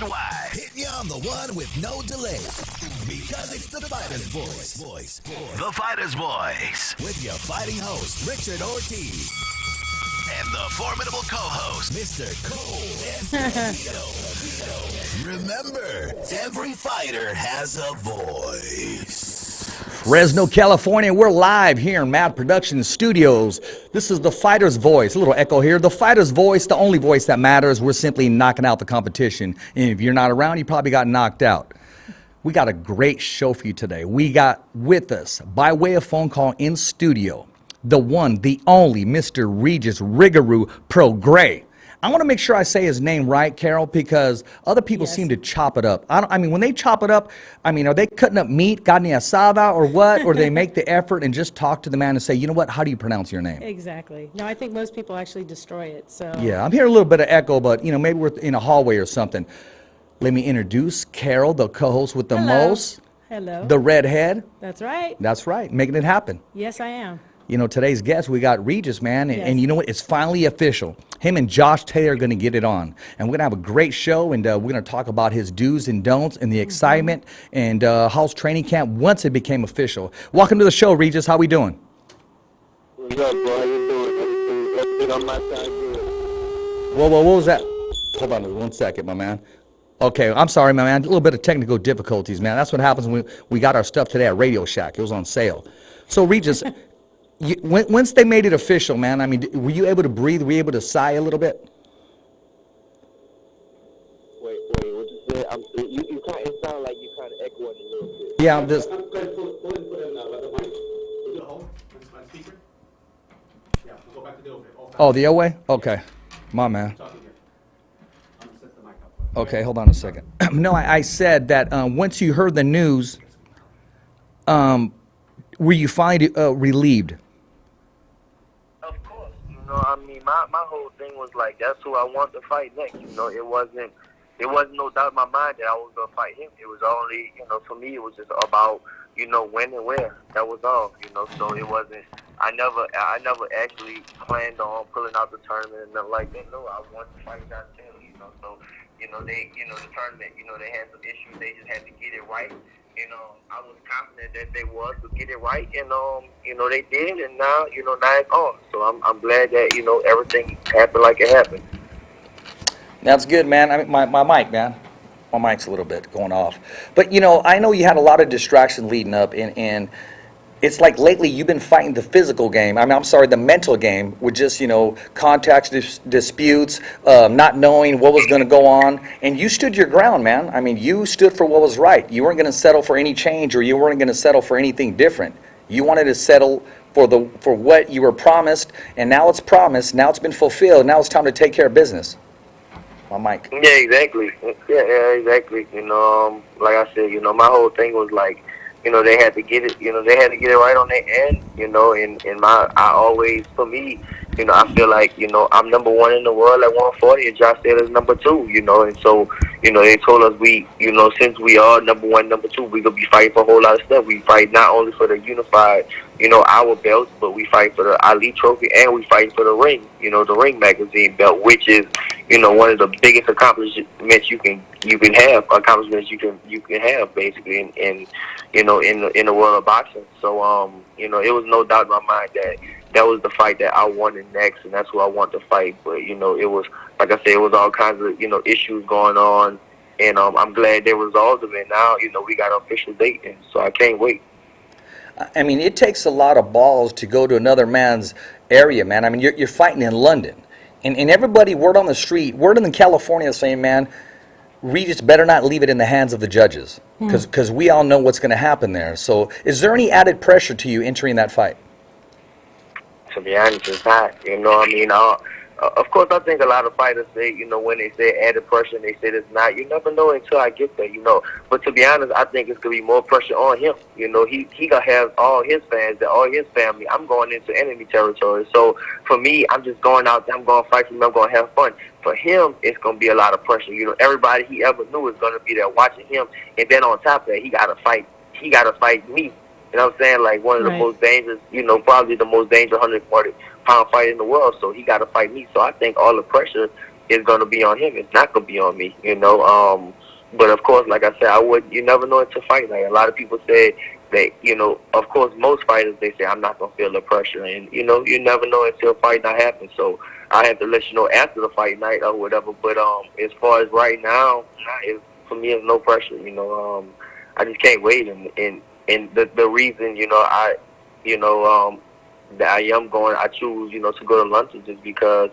nationwide. Hitting you on the one with no delay. Because it's the Fighter's Voice. The Fighter's Voice. With your fighting host, Richard Ortiz. And the formidable co-host, Mr. Cole Escovedo. Remember, every fighter has a voice. Fresno, California, we're live here in Mad Production Studios. This is the Fighter's Voice. A little echo here. The Fighter's Voice, the only voice that matters. We're simply knocking out the competition. And if you're not around, you probably got knocked out. We got a great show for you today. We got with us, by way of phone call in studio, the one, the only, Mr. Regis Rougarou Prograis. I want to make sure I say his name right, Carol, because other people seem to chop it up. I mean, when they chop it up, I mean, are they cutting up meat, carne asada, or what? Or do they make the effort and just talk to the man and say, you know what, how do you pronounce your name? Exactly. No, I think most people actually destroy it. So yeah, I'm hearing a little bit of echo, but, you know, maybe we're in a hallway or something. Let me introduce Carol, the co-host with the most. Hello. The redhead. That's right. That's right, making it happen. Yes, I am. You know, today's guest, we got Regis, man, and you know what? It's finally official. Him and Josh Taylor are going to get it on. And we're going to have a great show, and we're going to talk about his do's and don'ts and the excitement and how's training camp once it became official. Welcome to the show, Regis. How we doing? What's up, bro? How you doing? Everything on my side good. Whoa, what was that? Hold on 1 second, my man. Okay, I'm sorry, my man. A little bit of technical difficulties, man. That's what happens when we got our stuff today at Radio Shack. It was on sale. So, Regis... once they made it official, man, I mean, were you able to breathe? Were you able to sigh a little bit? Wait, what you said? You kind of, it sounded like you kind of echoing a little bit. Yeah, I'm just... I'm going to pull in the mic. We'll do a hold. My speaker. Yeah, we'll go back to the O-way. Oh, the O-way? Okay. My man. Okay, hold on a second. No, I said that once you heard the news, were you finally relieved? You know, I mean, my whole thing was like, that's who I want to fight next. You know, it wasn't no doubt in my mind that I was gonna fight him. It was only, you know, for me, it was just about, you know, when and where. That was all. You know, so it wasn't. I never actually planned on pulling out the tournament and nothing like that. No, I wanted to fight Josh Taylor. You know, so you know the tournament. You know, they had some issues. They just had to get it right. You know, I was confident that they was to get it right, and you know, they did, and now it's on. So I'm glad that everything happened like it happened. That's good, man. I mean, my mic, man. My mic's a little bit going off, but you know, I know you had a lot of distraction leading up, and it's like lately you've been fighting the physical game. I mean, I'm sorry, the mental game with just, contacts, disputes, not knowing what was going to go on. And you stood your ground, man. I mean, you stood for what was right. You weren't going to settle for any change, or you weren't going to settle for anything different. You wanted to settle for what you were promised, and now it's promised. Now it's been fulfilled. Now it's time to take care of business. My mic. Yeah, exactly. Yeah, exactly. Like I said, my whole thing was like, they had to get it, they had to get it right on their end, I always, for me, I feel like, I'm number one in the world at 140 and Josh Taylor's number two, and so, they told us since we are number one, number two, we're going to be fighting for a whole lot of stuff. We fight not only for the unified, our belts, but we fight for the Ali trophy and we fight for the ring, the ring magazine belt, which is, one of the biggest accomplishments you can have basically in the world of boxing. So it was no doubt in my mind that was the fight that I wanted next, and that's who I want to fight. But it was, like I said, it was all kinds of issues going on, and I'm glad they resolved them. And now we got an official date, and so I can't wait. I mean, it takes a lot of balls to go to another man's area, man. I mean, you're fighting in London. And everybody, word on the street, word in California is saying, man, Regis better not leave it in the hands of the judges, because we all know what's going to happen there. So is there any added pressure to you entering that fight? To be honest, it's not. Of course, I think a lot of fighters say, when they say added pressure, they say it's not. You never know until I get there, But to be honest, I think it's going to be more pressure on him. He going to have all his fans and all his family. I'm going into enemy territory. So for me, I'm just going out there. I'm going to fight for him. I'm going to have fun. For him, it's going to be a lot of pressure. Everybody he ever knew is going to be there watching him. And then on top of that, he got to fight. He got to fight me. You know what I'm saying? Like one of the most dangerous, probably the most dangerous 140-pound fighter in the world. So he got to fight me. So I think all the pressure it's gonna be on him. It's not gonna be on me, you know. But of course, like I said, you never know until fight night. A lot of people say that, you know, of course, most fighters, they say, I'm not gonna feel the pressure, and you know, you never know until fight night happens. So I have to let you know after the fight night or whatever. But as far as right now, for me, it's no pressure. You know, I just can't wait, and the reason, you know, that I choose, you know, to go to London just because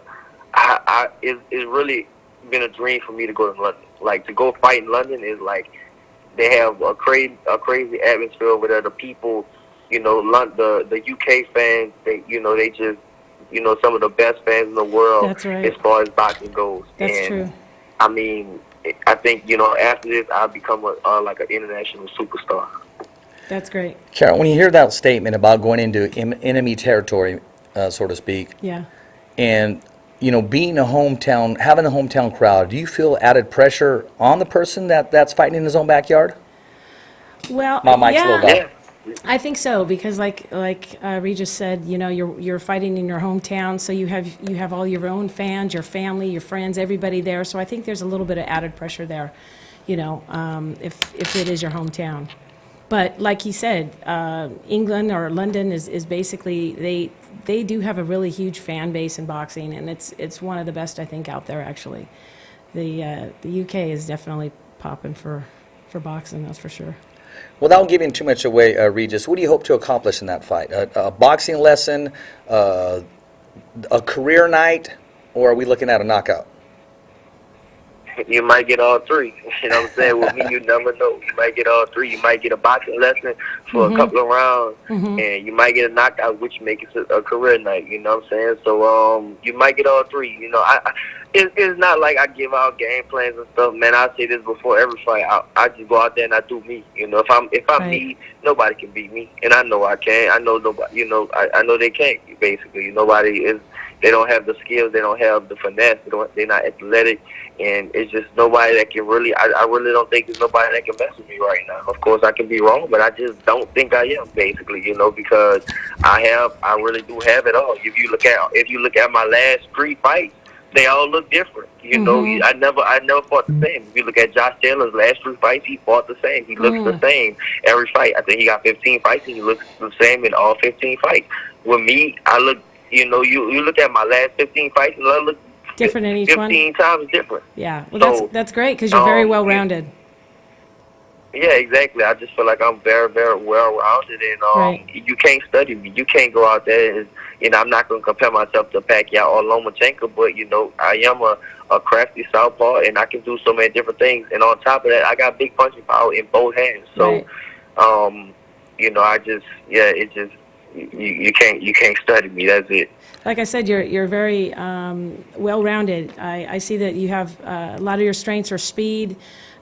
it's really been a dream for me to go to London. Like, to go fight in London is like, they have a crazy atmosphere over there. The people, you know, the UK fans, they just, you know, some of the best fans in the world. That's right. As far as boxing goes. That's true. I mean, I think, you know, after this, I'll become like an international superstar. That's great. Carol, when you hear that statement about going into enemy territory, so to speak, Yeah. and you know, being having a hometown crowd, do you feel added pressure on the person that's fighting in his own backyard? Well, My mic's a yeah. little loud. I think so, because like Regis said, you know, you're fighting in your hometown, so you have all your own fans, your family, your friends, everybody there. So I think there's a little bit of added pressure there, you know, if it is your hometown. But like he said, England or London is basically, they do have a really huge fan base in boxing, and it's one of the best, I think, out there actually. The UK is definitely popping for boxing, that's for sure. Without giving too much away, Regis, what do you hope to accomplish in that fight? A boxing lesson, a career night, or are we looking at a knockout? You might get all three. You know what I'm saying? With me, you never know. You might get all three. You might get a boxing lesson for a couple of rounds, and you might get a knockout, which makes it a career night. You know what I'm saying? So you might get all three. You know, it's not like I give out game plans and stuff, man. I say this before every fight. I just go out there and I do me. You know, if I'm Right. me, nobody can beat me, and I know I can. I know nobody. You know, I know they can't. Basically, nobody is. They don't have the skills. They don't have the finesse. They're not athletic, and it's just nobody that can really. I really don't think there's nobody that can mess with me right now. Of course, I can be wrong, but I just don't think I am. Basically, you know, because I really do have it all. If you look at my last 3 fights, they all look different. You know, I never fought the same. If you look at Josh Taylor's last 3 fights, he fought the same. He looks the same every fight. I think he got 15 fights, and he looks the same in all 15 fights. With me, I look. You know, you look at my last 15 fights, and I look Different in each 15 one? times different. Yeah, well, So, that's great, because you're very well-rounded. Yeah, exactly. I just feel like I'm very, very well-rounded, and Right. you can't study me. You can't go out there and, you know, I'm not going to compare myself to Pacquiao or Lomachenko, but, you know, I am a crafty southpaw, and I can do so many different things. And on top of that, I got big punching power in both hands. So, Right. you know, it's just, you can't study me. That's it. Like I said, you're very well-rounded. I see that you have a lot of your strengths are speed,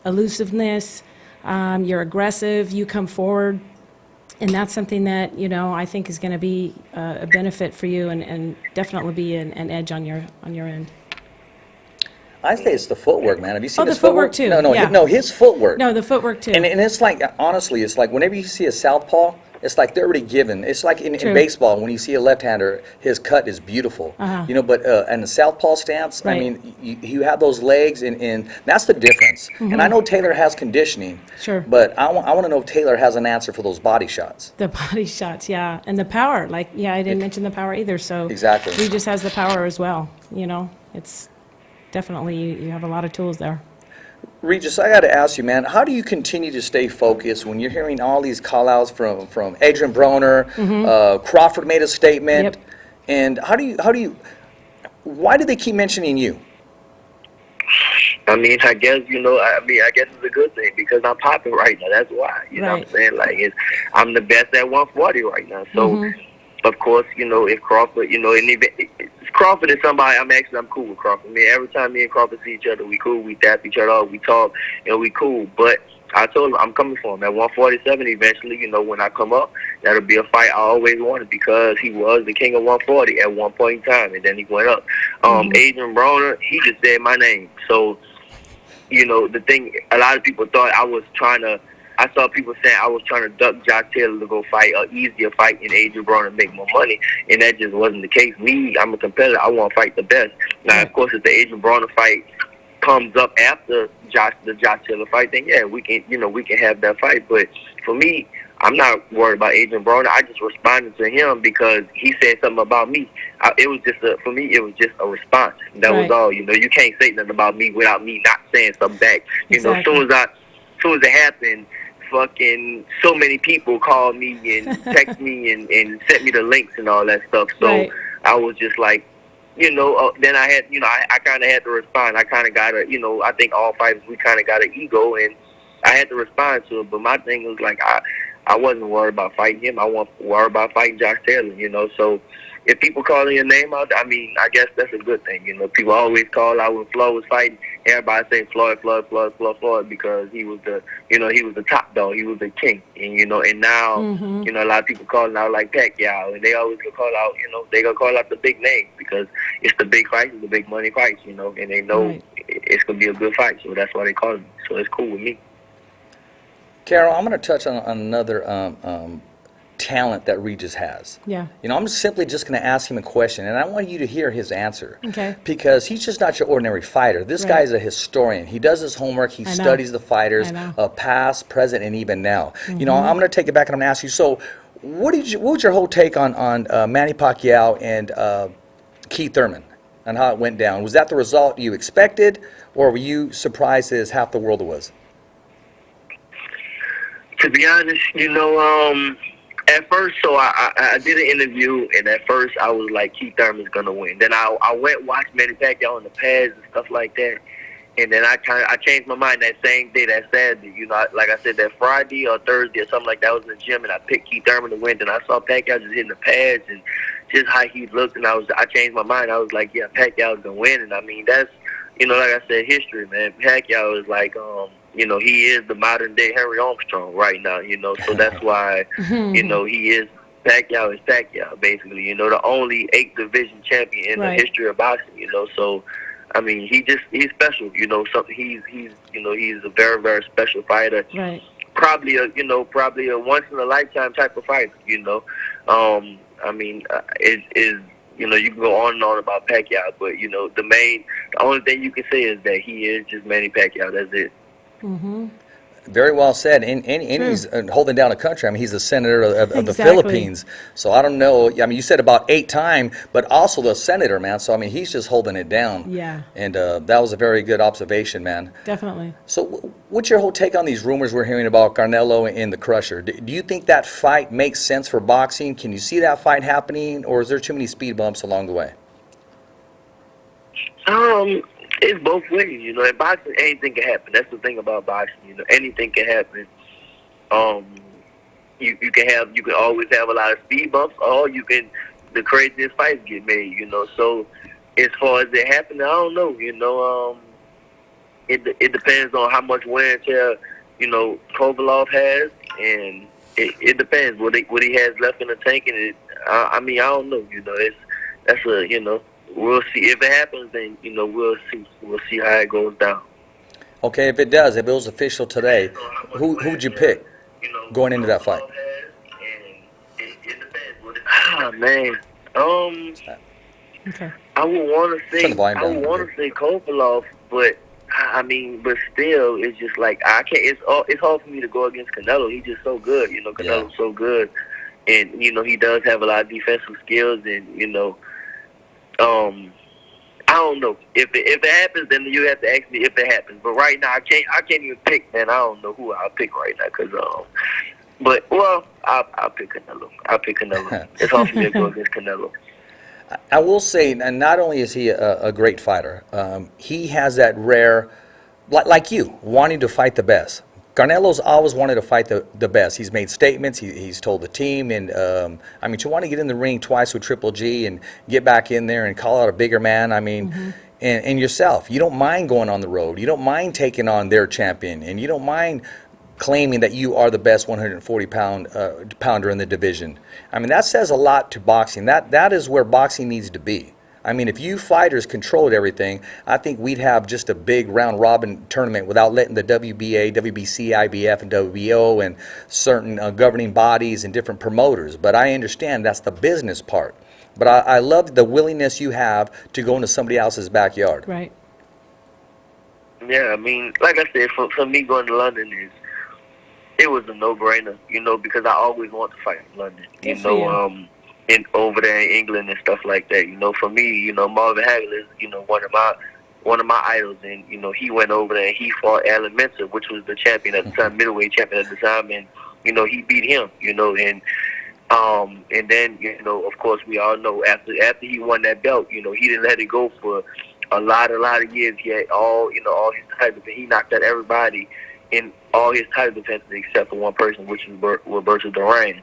elusiveness. You're aggressive. You come forward, and that's something that, you know, I think is going to be a benefit for you, and definitely be an edge on your end. I say it's the footwork, man. Have you seen Oh, the his footwork too, yeah. No, his footwork. No, the footwork too. And it's like, honestly, it's like whenever you see a southpaw, it's like they're already given. It's like in True. baseball, when you see a left-hander, his cut is beautiful. You know, but and the southpaw stance, Right. I mean, you have those legs, and that's the difference. And I know Taylor has conditioning. Sure. But I want to know if Taylor has an answer for those body shots. The body shots, yeah, and the power. Like, yeah, I didn't mention the power either. So Exactly. he just has the power as well. You know, it's definitely you have a lot of tools there. Regis, I got to ask you, man, how do you continue to stay focused when you're hearing all these call-outs from Adrian Broner, Crawford made a statement, Yep. and why do they keep mentioning you? I mean, I guess, you know, I guess it's a good thing because I'm popping right now. That's why. You know what I'm saying? Like, I'm the best at 140 right now. So, of course, you know, if Crawford, you know, Crawford is somebody I'm cool with Crawford. I mean, every time me and Crawford see each other, we cool, we dap each other up, we talk, you know, we cool. But I told him I'm coming for him at 147 eventually. You know, when I come up, that'll be a fight I always wanted because he was the king of 140 at one point in time, and then he went up. Adrian Broner, he just said my name. So, you know, the thing, a lot of people thought I I saw people saying I was trying to duck Josh Taylor to go fight an easier fight in Adrian Broner and make more money, and that just wasn't the case. Me, I'm a competitor. I want to fight the best. Now, of course, if the Adrian Broner fight comes up after the Josh Taylor fight, then yeah, we can have that fight. But for me, I'm not worried about Adrian Broner. I just responded to him because he said something about me. For me, it was just a response. That was all. You know, you can't say nothing about me without me not saying something back. You know, as soon as it happened, fucking so many people called me and text me and sent me the links and all that stuff. So I was just like, then I had, I kind of had to respond. I kind of got I think all fighters, we kind of got an ego, and I had to respond to it. But my thing was like, I wasn't worried about fighting him. I wasn't worried about fighting Josh Taylor, So if people calling your name out, I mean, I guess that's a good thing. People always call out when Floyd was fighting. Everybody say Floyd, because he was the, he was the top dog. He was the king. And now, a lot of people calling out like Pacquiao, and they always gonna call out, they gonna call out the big names because it's the big fights, the big money fights, and they know it's gonna be a good fight. So that's why they call it. So it's cool with me. Carol, I'm going to touch on another talent that Regis has. Yeah. I'm simply just going to ask him a question, and I want you to hear his answer. Okay. Because he's just not your ordinary fighter. This guy is a historian. He does his homework. He studies the fighters, past, present, and even now. I'm going to take it back and I'm going to ask you, so what was your whole take on Manny Pacquiao and Keith Thurman and how it went down? Was that the result you expected, or were you surprised as half the world was? To be honest, at first, so I did an interview, and at first I was like, Keith Thurman's gonna win. Then I went and watched Manny Pacquiao on the pads and stuff like that, and then I changed my mind that same day, that Saturday. Like I said, that Friday or Thursday or something like that, I was in the gym and I picked Keith Thurman to win. Then I saw Pacquiao just hitting the pads and just how he looked, and I changed my mind. I was like, yeah, Pacquiao's gonna win, and I mean that's like I said, history, man. Pacquiao is like he is the modern day Henry Armstrong right now, so that's why, he is, Pacquiao is Pacquiao, basically, the only 8th division champion in the history of boxing, so, I mean, he's special, he's a very, very special fighter. Right. Probably a once in a lifetime type of fighter, I mean, you can go on and on about Pacquiao, but, the only thing you can say is that he is just Manny Pacquiao, that's it. Mm-hmm. Very well said. And he's holding down a country. I mean, he's the senator of the Philippines. So I don't know. I mean, you said about 8-time, but also the senator, man. So, I mean, he's just holding it down. Yeah. And that was a very good observation, man. Definitely. So what's your whole take on these rumors we're hearing about Canelo and the Crusher? Do you think that fight makes sense for boxing? Can you see that fight happening, or is there too many speed bumps along the way? It's both ways, In boxing, anything can happen. That's the thing about boxing, Anything can happen. You can always have a lot of speed bumps, or the craziest fights get made, So as far as it happening, I don't know, It depends on how much wear and tear, Kovalov has, and it depends what he has left in the tank, and I mean, I don't know, We'll see. If it happens, then, we'll see. We'll see how it goes down. Okay, if it was official today, who'd you pick going into that fight? Ah, man. Okay. I would want to say Kovalov, but but still, it's just like I can't. It's hard for me to go against Canelo. He's just so good, Canelo's so good, and he does have a lot of defensive skills, and I don't know. If it happens, then you have to ask me if it happens. But right now, I can't even pick, man. I don't know who I'll pick right now, but I'll pick Canelo. It's hard for me to go against Canelo. I will say, and not only is he a great fighter, he has that rare, like you, wanting to fight the best. Canelo's always wanted to fight the best. He's made statements. He's told the team, and I mean, to want to get in the ring twice with Triple G and get back in there and call out a bigger man. I mean, and yourself, you don't mind going on the road. You don't mind taking on their champion, and you don't mind claiming that you are the best 140-pounder in the division. I mean, that says a lot to boxing. That is where boxing needs to be. I mean, if you fighters controlled everything, I think we'd have just a big round-robin tournament without letting the WBA, WBC, IBF, and WBO and certain governing bodies and different promoters. But I understand that's the business part. But I love the willingness you have to go into somebody else's backyard. Right. Yeah, I mean, like I said, for me going to London it was a no-brainer, you know, because I always wanted to fight in London, you know, over there in England and stuff like that. You know, for me, you know, Marvin Hagler is, you know, one of my idols, and you know, he went over there and he fought Alan Mensah, which was the champion at the time, middleweight champion at the time, and you know, he beat him, you know, and then, you know, of course, we all know after he won that belt, you know, he didn't let it go for a lot of years. He had all his titles, and he knocked out everybody in all his title defenses except for one person, which was Roberto Duran.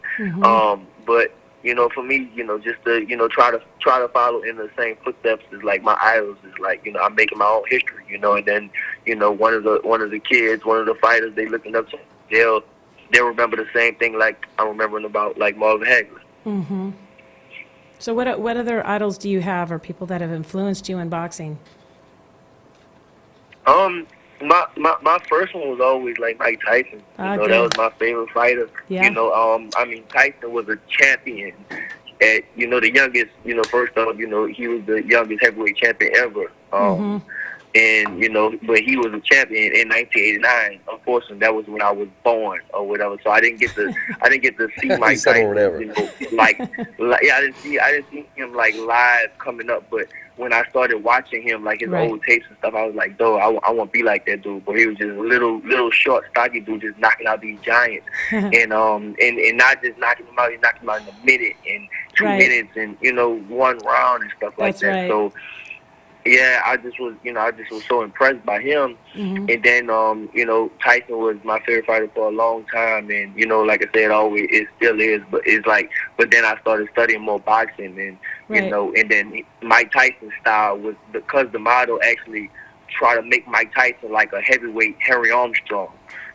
But you know, for me, you know, just to, you know, try to follow in the same footsteps as like my idols is like, you know, I'm making my own history, you know, and then, you know, one of the kids, one of the fighters they looking up to, they'll remember the same thing like I'm remembering about like Marvin Hagler. So what other idols do you have, or people that have influenced you in boxing? My first one was always like Mike Tyson. You know, that was my favorite fighter. Yeah. You know, I mean, Tyson was a champion at, you know, the youngest, you know, first off, you know, he was the youngest heavyweight champion ever. And, you know, but he was a champion in 1989. Unfortunately, that was when I was born or whatever. So I didn't get to see Mike Tyson, you know, like yeah, I didn't see him like live coming up, but when I started watching him, like his old tapes and stuff, I was like, "Dude, I want to be like that dude." But he was just a little short, stocky dude, just knocking out these giants, and not just knocking them out, he knocked them out in a minute and 2 minutes, and you know, 1 round and stuff like that. So yeah, I just was so impressed by him. And then you know, Tyson was my favorite fighter for a long time, and you know, like I said, always it still is. But it's like, but then I started studying more boxing, and you know, and then Mike Tyson's style was because the model actually try to make Mike Tyson like a heavyweight Harry Armstrong,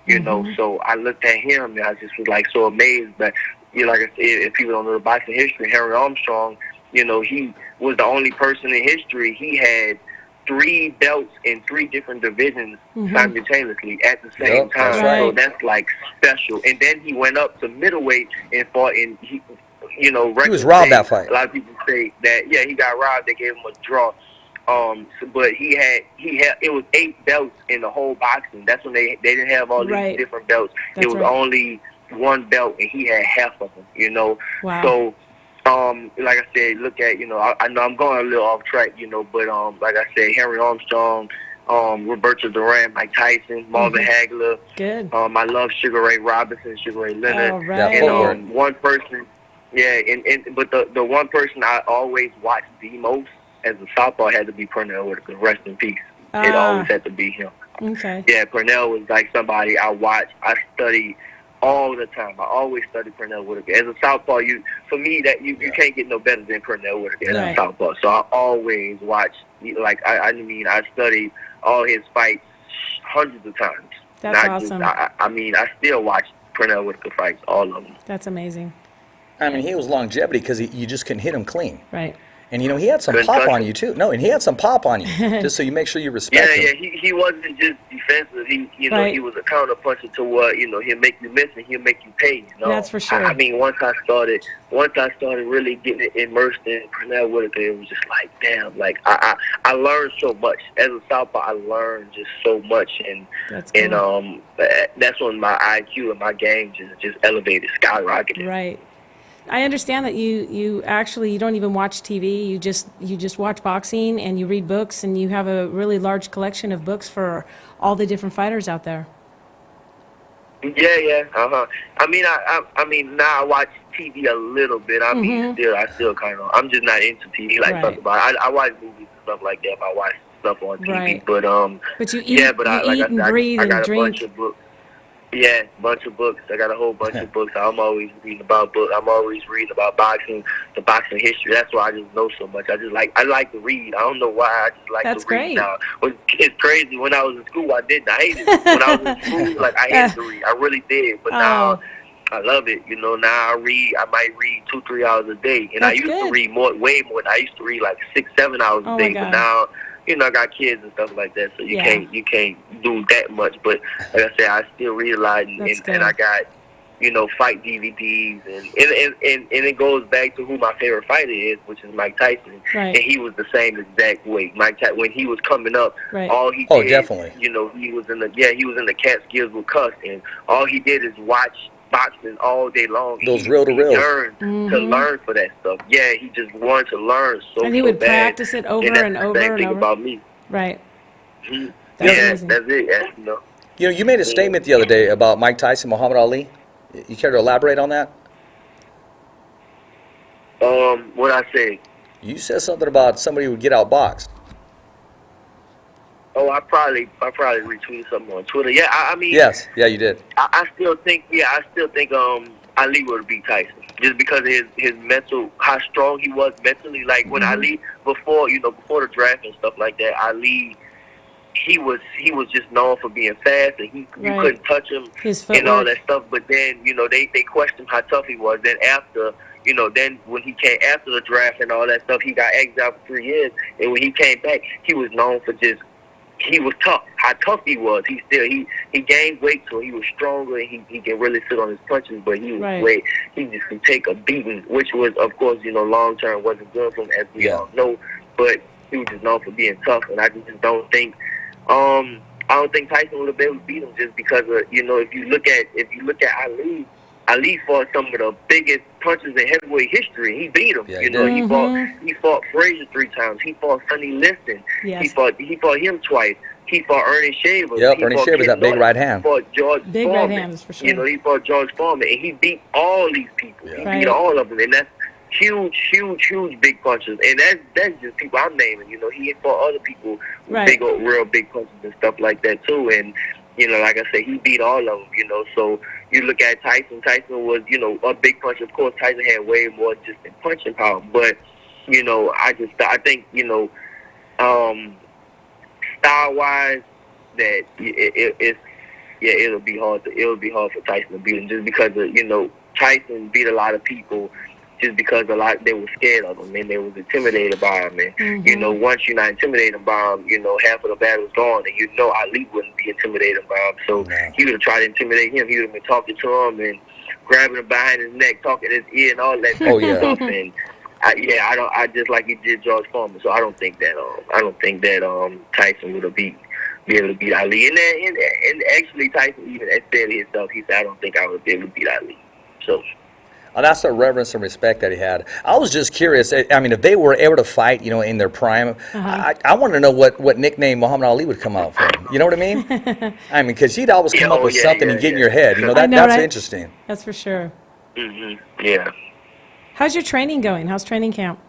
you know. So I looked at him and I just was like so amazed. But you know, like I said, if people don't know the boxing history, Harry Armstrong, you know, he was the only person in history. He had 3 belts in 3 different divisions simultaneously at the same time. So that's like special. And then he went up to middleweight and fought in, you know, he was robbed that fight. A lot of people say that, yeah, he got robbed. They gave him a draw. But he had it was 8 belts in the whole boxing. That's when they didn't have all these different belts. It was only 1 belt, and he had half of them, you know. So like I said, look at, you know, I know I'm going a little off track, you know, but like I said, Henry Armstrong, Roberto Duran, Mike Tyson, Marvin Hagler. Good. I love Sugar Ray Robinson, Sugar Ray Leonard. And one person, but the one person I always watched the most as a southpaw had to be Pernell Whitaker. Rest in peace. It always had to be him. Yeah, Pernell was like somebody I watched. I studied all the time. I always studied Pernell Whitaker. As a southpaw, for me, that you can't get no better than Pernell Whitaker as a southpaw. So I always watched, like, I studied all his fights hundreds of times. That's awesome. I still watch Pernell Whitaker fights, all of them. That's amazing. I mean, he was longevity because you just couldn't hit him clean. Right. And, you know, he had some pop on you, too. No, and he had some pop on you, just so you make sure you respect him. Yeah, he wasn't just defensive. He he was a counterpuncher to what, you know, he'll make you miss and he'll make you pay, you know. That's for sure. I mean, once I started really getting immersed in Pernell Whitaker, it was just like, damn, like, I learned so much. As a southpaw, I learned just so much, and that's when my IQ and my game just elevated, skyrocketed. Right. I understand that you actually don't even watch TV. You just watch boxing and you read books, and you have a really large collection of books for all the different fighters out there. Yeah. I mean, now I watch TV a little bit. I still kind of. I'm just not into TV like something about. I watch movies and stuff like that. If I watch stuff on TV, but you eat, and breathe and drink. Bunch of books. Yeah, bunch of books. I got a whole bunch of books. I'm always reading about books. I'm always reading about boxing, the boxing history. That's why I just know so much. I like to read. I don't know why. I just like to read now. It's crazy. When I was in school, I didn't. I hated it. When I was in school, like, I hated to read. I really did. But now I love it. You know, now I might read 2-3 hours a day, and I That's used to good. read way more. I used to read like 6-7 hours Oh a my day, but God. now, you know, I got kids and stuff like that, so you Yeah. can't do that much. But like I said, I still read a lot, and That's good. I got, you know, fight DVDs, and it goes back to who my favorite fighter is, which is Mike Tyson. Right. And he was the same exact way. Mike Tyson, when he was coming up, Right. all he Oh, did, definitely. you know, he was in the Catskills with Cuss, and all he did is watch boxing all day long. Those He reel-to-reels. yearned to learn for that stuff. Yeah, he just wanted to learn so And he would bad. practice it over that's and the over same and thing over. about me. Right. Mhm. That's Yeah, amazing. that's it. Yeah, you know. You know, you made a statement the other day about Mike Tyson, Muhammad Ali. You care to elaborate on that? What I say? You said something about somebody would get outboxed. Oh, I probably retweeted something on Twitter. Yeah, I mean, Yes, yeah, you did. I still think Ali would beat Tyson just because of his mental, how strong he was mentally. Like when Ali before the draft and stuff like that, Ali. He was just known for being fast, and you Right. couldn't touch him His and all footwork. that stuff. But then, you know, they questioned how tough he was. Then after, you know, then when he came after the draft and all that stuff, he got exiled for 3 years. And when he came back, he was known for he was tough. How tough he was. He gained weight, so he was stronger, and he can really sit on his punches. But he was Right. he just could take a beating, which was, of course, you know, long term wasn't good for him, as we all know. But he was just known for being tough, and I just don't think. I don't think Tyson would have been able to beat him just because of, you know, if you look at Ali fought some of the biggest punches in heavyweight history. He beat him. Yeah, you know, did. he fought Frazier 3 times. He fought Sonny Liston. Yes. He fought him twice. He fought Ernie Shaver. Yep, He Ernie fought Shaver's Ken that big Norton. right hand. He fought George Big Foreman. right hands, for sure. You know, he fought George Foreman, and he beat all these people. Yeah. He Right. beat all of them, and that's huge big punches. And that's just people I'm naming. You know, he fought other people with Right. real big punches and stuff like that too. And you know, like I said, he beat all of them. You know, so you look at Tyson. Tyson was, you know, a big puncher. Of course, Tyson had way more just in punching power. But you know, I think, you know, style wise, that it'll be hard for Tyson to beat him just because of, you know, Tyson beat a lot of people just because they were scared of him and they was intimidated by him. And you know, once you're not intimidated by him, you know, half of the battle's gone, and you know Ali wouldn't be intimidated by him. So he would have tried to intimidate him. He would have been talking to him and grabbing him behind his neck, talking his ear and all that Oh, yeah. stuff. And I just like he did George Foreman. So I don't think that Tyson would have be able to beat Ali. And actually Tyson even said himself, he said, I don't think I would be able to beat Ali. So. And that's the reverence and respect that he had. I was just curious. I mean, if they were able to fight, you know, in their prime, I want to know what nickname Muhammad Ali would come out from. You know what I mean? I mean, because he'd always come up with something and get in your head. You know, I know, that's right? interesting. That's for sure. Yeah. How's your training going? How's training camp?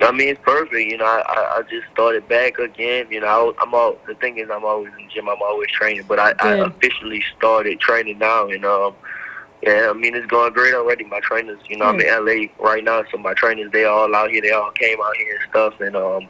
I mean, it's perfect. You know, I just started back again. You know, the thing is, I'm always in the gym. I'm always training. But I officially started training now. And, yeah, I mean, it's going great already. My trainers, you know, I'm in LA right now. So my trainers, they all out here. They all came out here and stuff. And,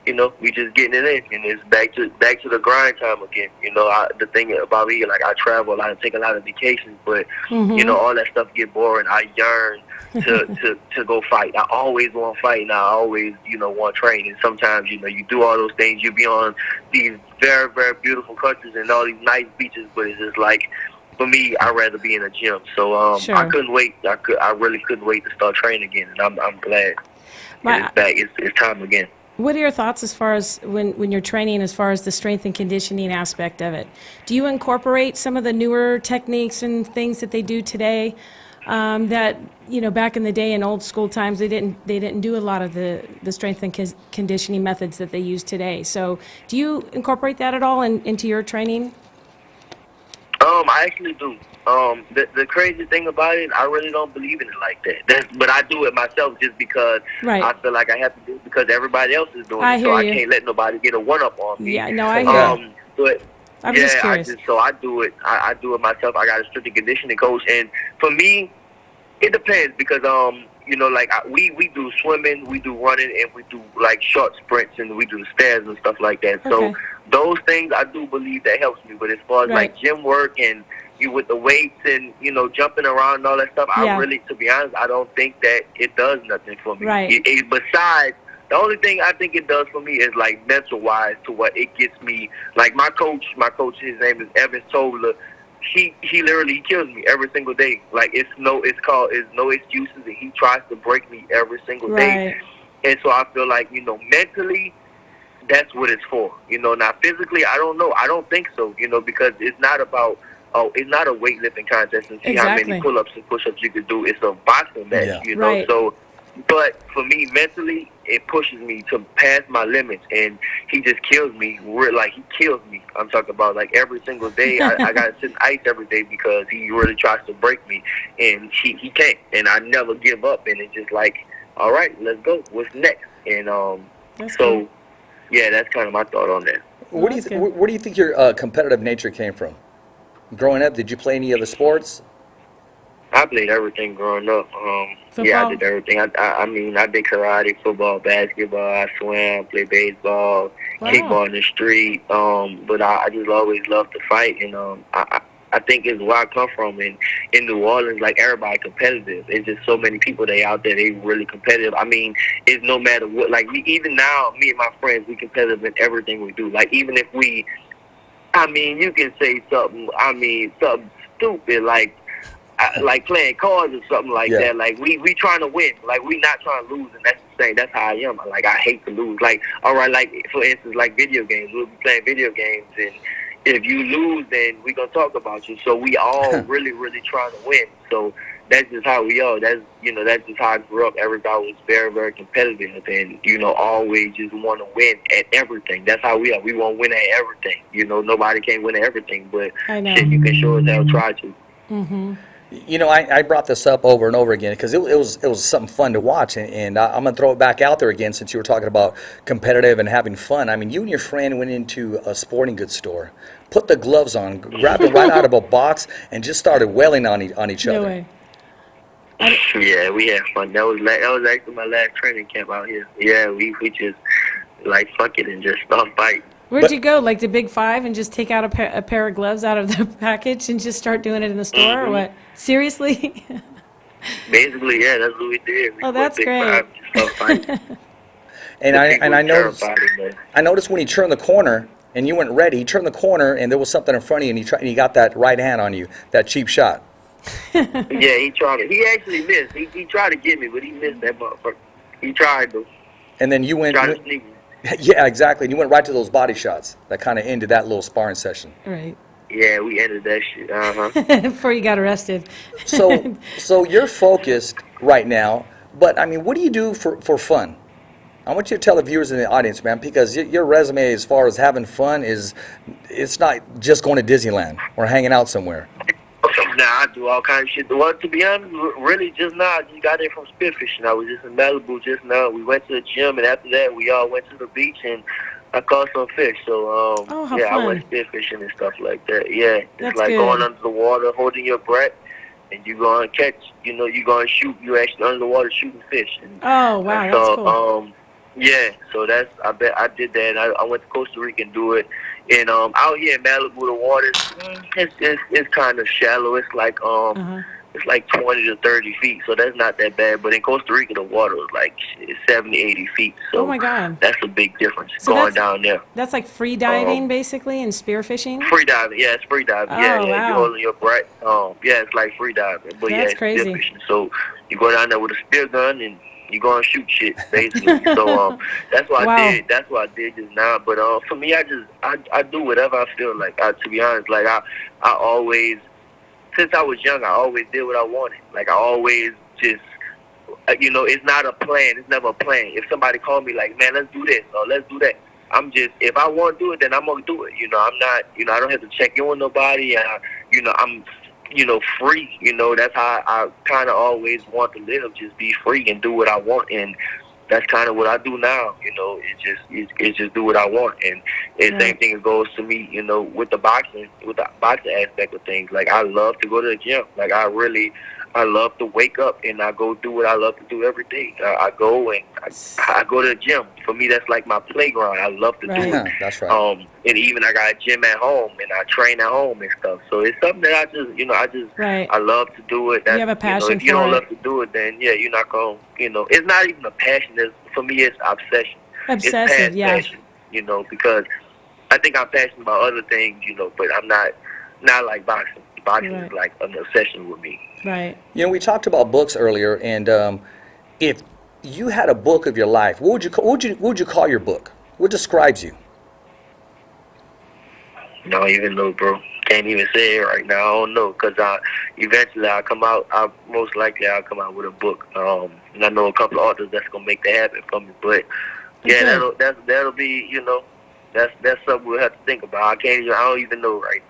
you know, we just getting it in. And it's back to the grind time again. You know, the thing about me, like, I travel a lot and take a lot of vacations. But, you know, all that stuff get boring. I yearn to go fight. I always want to fight, and I always, you know, want to train. And sometimes, you know, you do all those things. You be on these very, very beautiful countries and all these nice beaches, but it's just like, for me, I'd rather be in a gym. So Sure. I couldn't wait. I really couldn't wait to start training again, and I'm glad it's back. It's time again. What are your thoughts as far as when you're training, as far as the strength and conditioning aspect of it? Do you incorporate some of the newer techniques and things that they do today that, you know, back in the day in old school times they didn't do a lot of the strength and conditioning methods that they use today? So do you incorporate that at all into your training? I actually do. The crazy thing about it, I really don't believe in it like that. But I do it myself just because I feel like I have to do it because everybody else is doing it. So I can't let nobody get a one-up on me. Yeah, no, I hear But I'm just curious. So I do it. I do it myself. I got a strength and conditioning coach, and for me, it depends because you know, like we do swimming, we do running, and we do like short sprints, and we do the stairs and stuff like that. So those things I do believe that helps me. But as far as like gym work and you with the weights and, you know, jumping around and all that stuff, Yeah. I really, to be honest, I don't think that it does nothing for me. Right. Besides, the only thing I think it does for me is, like, mental-wise, to what it gets me. Like, my coach, his name is Evan Tobler. He literally kills me every single day. Like, it's no excuses, and he tries to break me every single day. Right. And so I feel like, you know, mentally, that's what it's for. You know, now physically, I don't know. I don't think so, you know, because it's not about, it's not a weightlifting contest and see how Exactly. many pull-ups and push-ups you could do. It's a boxing match, Yeah. you know. Right. So, but for me, mentally, it pushes me to pass my limits, and he just kills me. Like, he kills me. I'm talking about, like, every single day. I got to sit in ice every day because he really tries to break me, and he can't. And I never give up, and it's just like, all right, let's go. What's next? And That's so, good. yeah, that's kind of my thought on that. Where do you that's good. where do you think your competitive nature came from? Growing up, did you play any other sports? I played everything growing up. Yeah, Football? I did everything. I mean, I did karate, football, basketball. I swam, played baseball, Wow. kickball in the street. But I just always loved to fight, and I think it's where I come from. And in New Orleans, like, everybody competitive. It's just so many people out there. They really competitive. I mean, it's no matter what. Like, even now, me and my friends, we competitive in everything we do. Like, even if we, I mean, you can say something. I mean, something stupid like playing cards or something like Yeah. that. Like, we trying to win. Like, we not trying to lose, and that's the thing. That's how I am. Like, I hate to lose. Like, all right, like, for instance, like video games. We'll be playing video games, and if you lose, then we gonna talk about you. So we all really, really trying to win. So that's just how we are. That's, you know, that's just how I grew up. Everybody was very, very competitive, and, you know, always just want to win at everything. That's how we are. We want to win at everything. You know, nobody can win at everything, but I know. shit, you can sure as hell try to. Mm-hmm. You know, I brought this up over and over again because it was something fun to watch, and I'm going to throw it back out there again since you were talking about competitive and having fun. I mean, you and your friend went into a sporting goods store, put the gloves on, grabbed it right out of a box, and just started wailing on each No other. way. Yeah, we had fun. That was actually my last training camp out here. Yeah, we just, like, fuck it and just start fighting. Where'd you go? Like the Big Five and just take out a pair of gloves out of the package and just start doing it in the store, or what? Seriously? Basically, yeah, that's what we did. We Oh, put that's Big great. Five and start fighting. And I noticed Terrified of that. I noticed when he turned the corner and you went ready, he turned the corner and there was something in front of you, and he got that right hand on you, that cheap shot. Yeah, he tried to. He actually missed. He tried to get me, but he missed that motherfucker. He tried to. And then you went. Tried to sneak me. Yeah, exactly. And you went right to those body shots that kind of ended that little sparring session. Right. Yeah, we ended that shit. Uh-huh. Before you got arrested. So you're focused right now, but I mean, what do you do for fun? I want you to tell the viewers in the audience, man, because your resume as far as having fun it's not just going to Disneyland or hanging out somewhere. Nah, I do all kinds of shit. Well, to be honest, really just now, I just got in from spearfishing. I was just in Malibu just now. We went to the gym, and after that, we all went to the beach, and I caught some fish. So, how yeah, fun. I went spearfishing and stuff like that. Yeah, it's That's like good. going under the water, holding your breath, and you going to catch, you know, you going to shoot. You actually under the water shooting fish. And Oh, wow, that's so, cool. yeah, so I bet I did that. I went to Costa Rica and do it. And out here in Malibu, the water it's kind of shallow. It's like it's like 20 to 30 feet, so that's not that bad. But in Costa Rica, the water was like 70, 80 feet. So Oh, my God. that's a big difference So going down there. That's like free diving, basically, and spearfishing? Free diving, yeah, it's free diving. Oh, Yeah, wow. you're holding your breath. Yeah, it's like free diving, but yeah, That's it's crazy. spearfishing. So you go down there with a spear gun and you go and shoot shit, basically. So that's what Wow. I did. That's what I did just now. But for me, I do whatever I feel like. To be honest, like I always, since I was young, I always did what I wanted. Like I always just, you know, it's not a plan. It's never a plan. If somebody called me like, man, let's do this or let's do that, I'm just, if I want to do it, then I'm gonna do it. You know, I'm not, you know, I don't have to check in with nobody. You know, I'm, you know, free. You know, that's how I kind of always want to live. Just be free and do what I want. And that's kind of what I do now. You know, it's just do what I want. And the same thing goes to me, you know, with the boxing aspect of things. Like I love to go to the gym. Like I I love to wake up and I go do what I love to do every day. I go and I go to the gym. For me, that's like my playground. I love to do it. Yeah, that's right. And even I got a gym at home and I train at home and stuff. So it's something that I just, Right. I love to do it. You have a passion if you for don't it. love to do it, then yeah, you're not going to, it's not even a passion. For me, it's obsession. Obsessive, it's past yeah. passion, because I think I'm passionate about other things, but I'm not like boxing. Boxing Right. is like an obsession with me. Right. We talked about books earlier, and if you had a book of your life, what would you call your book? What describes you? Don't even know, bro. Can't even say it right now. I don't know, because eventually I'll come out. Most likely I'll come out with a book. And I know a couple of authors that's gonna make that happen for me. But yeah, Okay. that'll be, that's something we'll have to think about. I don't even know right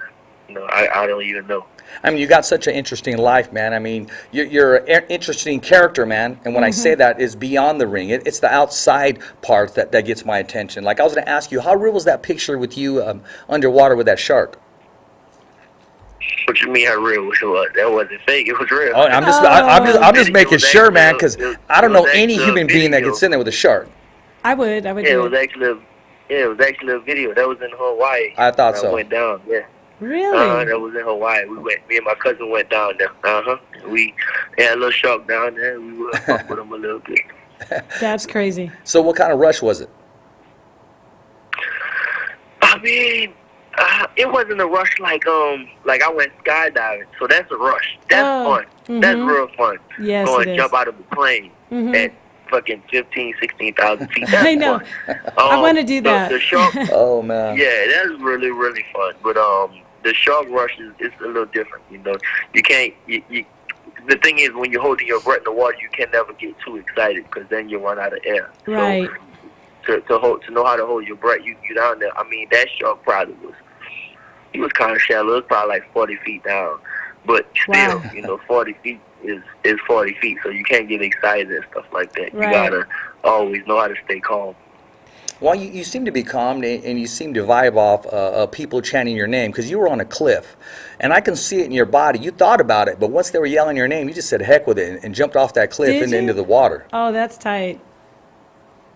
now. I don't even know. I mean, you got such an interesting life, man. I mean, you're an interesting character, man. And when I say that, it's beyond the ring. It's the outside part that gets my attention. Like, I was going to ask you, how real was that picture with you underwater with that shark? What you mean how real was it? That wasn't fake. It was real. Oh, I'm just making sure, man, because I don't know any human being that gets in there with a shark. I would Yeah, do it was actually a video. That was in Hawaii. I thought so. I went down, yeah. Really? That was in Hawaii. Me and my cousin went down there. We had a little shark down there. We were fuck with him a little bit. That's crazy. So what kind of rush was it? I mean, it wasn't a rush like I went skydiving. So that's a rush. That's fun. That's real fun. Yes, Going it is. jump out of a plane at fucking 15,000, 16,000 feet. That's I know. fun. I want to do that. The shark. Oh, man. Yeah, that's really, really fun. But the shark rush is a little different. You can't. The thing is, when you're holding your breath in the water, you can never get too excited because then you run out of air. Right. So to know how to hold your breath, you down there. I mean, that shark probably was kind of shallow. It was probably like 40 feet down. But still, Wow. 40 feet is 40 feet, so you can't get excited and stuff like that. Right. You gotta always know how to stay calm. Well, you seem to be calm, and you seem to vibe off people chanting your name, because you were on a cliff. And I can see it in your body. You thought about it, but once they were yelling your name, you just said heck with it and jumped off that cliff Did and you? into the water. Oh, that's tight.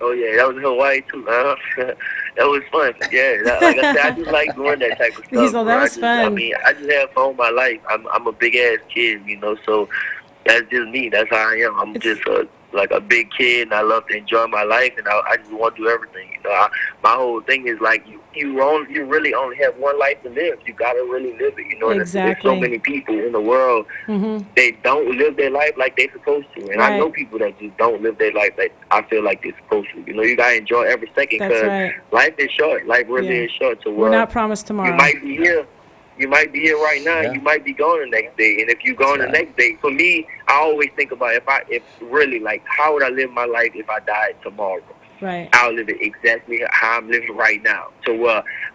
Oh, yeah, that was in Hawaii, too. That was fun. Yeah, like I said, I just like doing that type of stuff. Diesel, that bro. was fun. I mean, I just have fun with my life. I'm a big-ass kid, so that's just me. That's how I am. I'm just like a big kid, and I love to enjoy my life, and I just want to do everything. My whole thing is like you really only have one life to live. You gotta really live it. And there's so Exactly. many people in the world they don't live their life like they're supposed to, and I know Right. people that just don't live their life like I feel like they're supposed to. You gotta enjoy every second That's because right. life is short. Life really Yeah. is short. So We're not promised tomorrow. you might be here. You might be here right now. Yeah. You might be gone the next day. And if you're gone That's the right. next day, for me, I always think about if really, like, how would I live my life if I died tomorrow? Right. I'll live it exactly how I'm living right now. So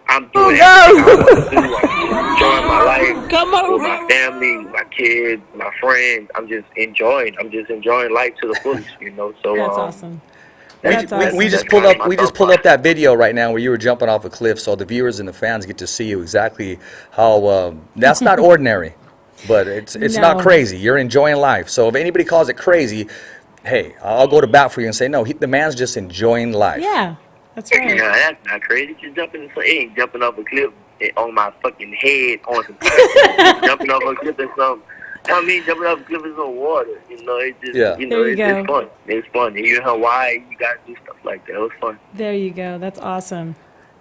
I'm doing Oh, everything I want to do. I'm enjoying my life with my family, my kids, my friends. I'm just enjoying life to the fullest. So That's awesome. We That's awesome. just That's pulled kind up. of We my just thought pulled up that video right now where you were jumping off a cliff, so the viewers and the fans get to see you exactly how. That's not ordinary, but it's not No. crazy. You're enjoying life. So if anybody calls it crazy, hey, I'll go to bat for you and say no. The man's just enjoying life. Yeah, that's right. Yeah, that's not crazy. Just jumping off a cliff on my fucking head on some jumping off a cliff or something. I mean, jumping off a cliff is on water. It's just, Yeah. There you it's go. fun. It's fun. And you're in Hawaii, you gotta do stuff like that. It was fun. There you go. That's awesome.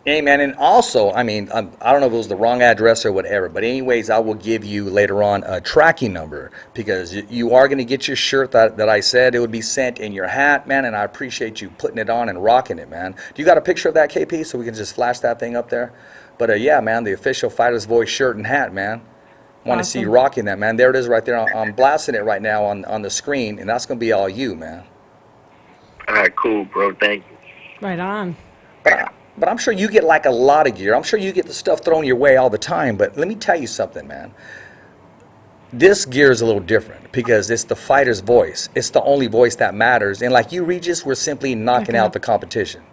Hey, man, and also, I mean, I don't know if it was the wrong address or whatever, but anyways, I will give you later on a tracking number because you are going to get your shirt that I said it would be sent in your hat, man, and I appreciate you putting it on and rocking it, man. Do you got a picture of that, KP, so we can just flash that thing up there? But, yeah, man, the official Fighter's Voice shirt and hat, man. Want to see you Awesome. rocking that, man. There it is right there. I'm blasting it right now on the screen, and that's going to be all you, man. All right, cool, bro. Thank you. Right on. But I'm sure you get like a lot of gear. I'm sure you get the stuff thrown your way all the time. But let me tell you something, man. This gear is a little different because it's the fighter's voice. It's the only voice that matters. And like you, Regis, we're simply knocking out the competition.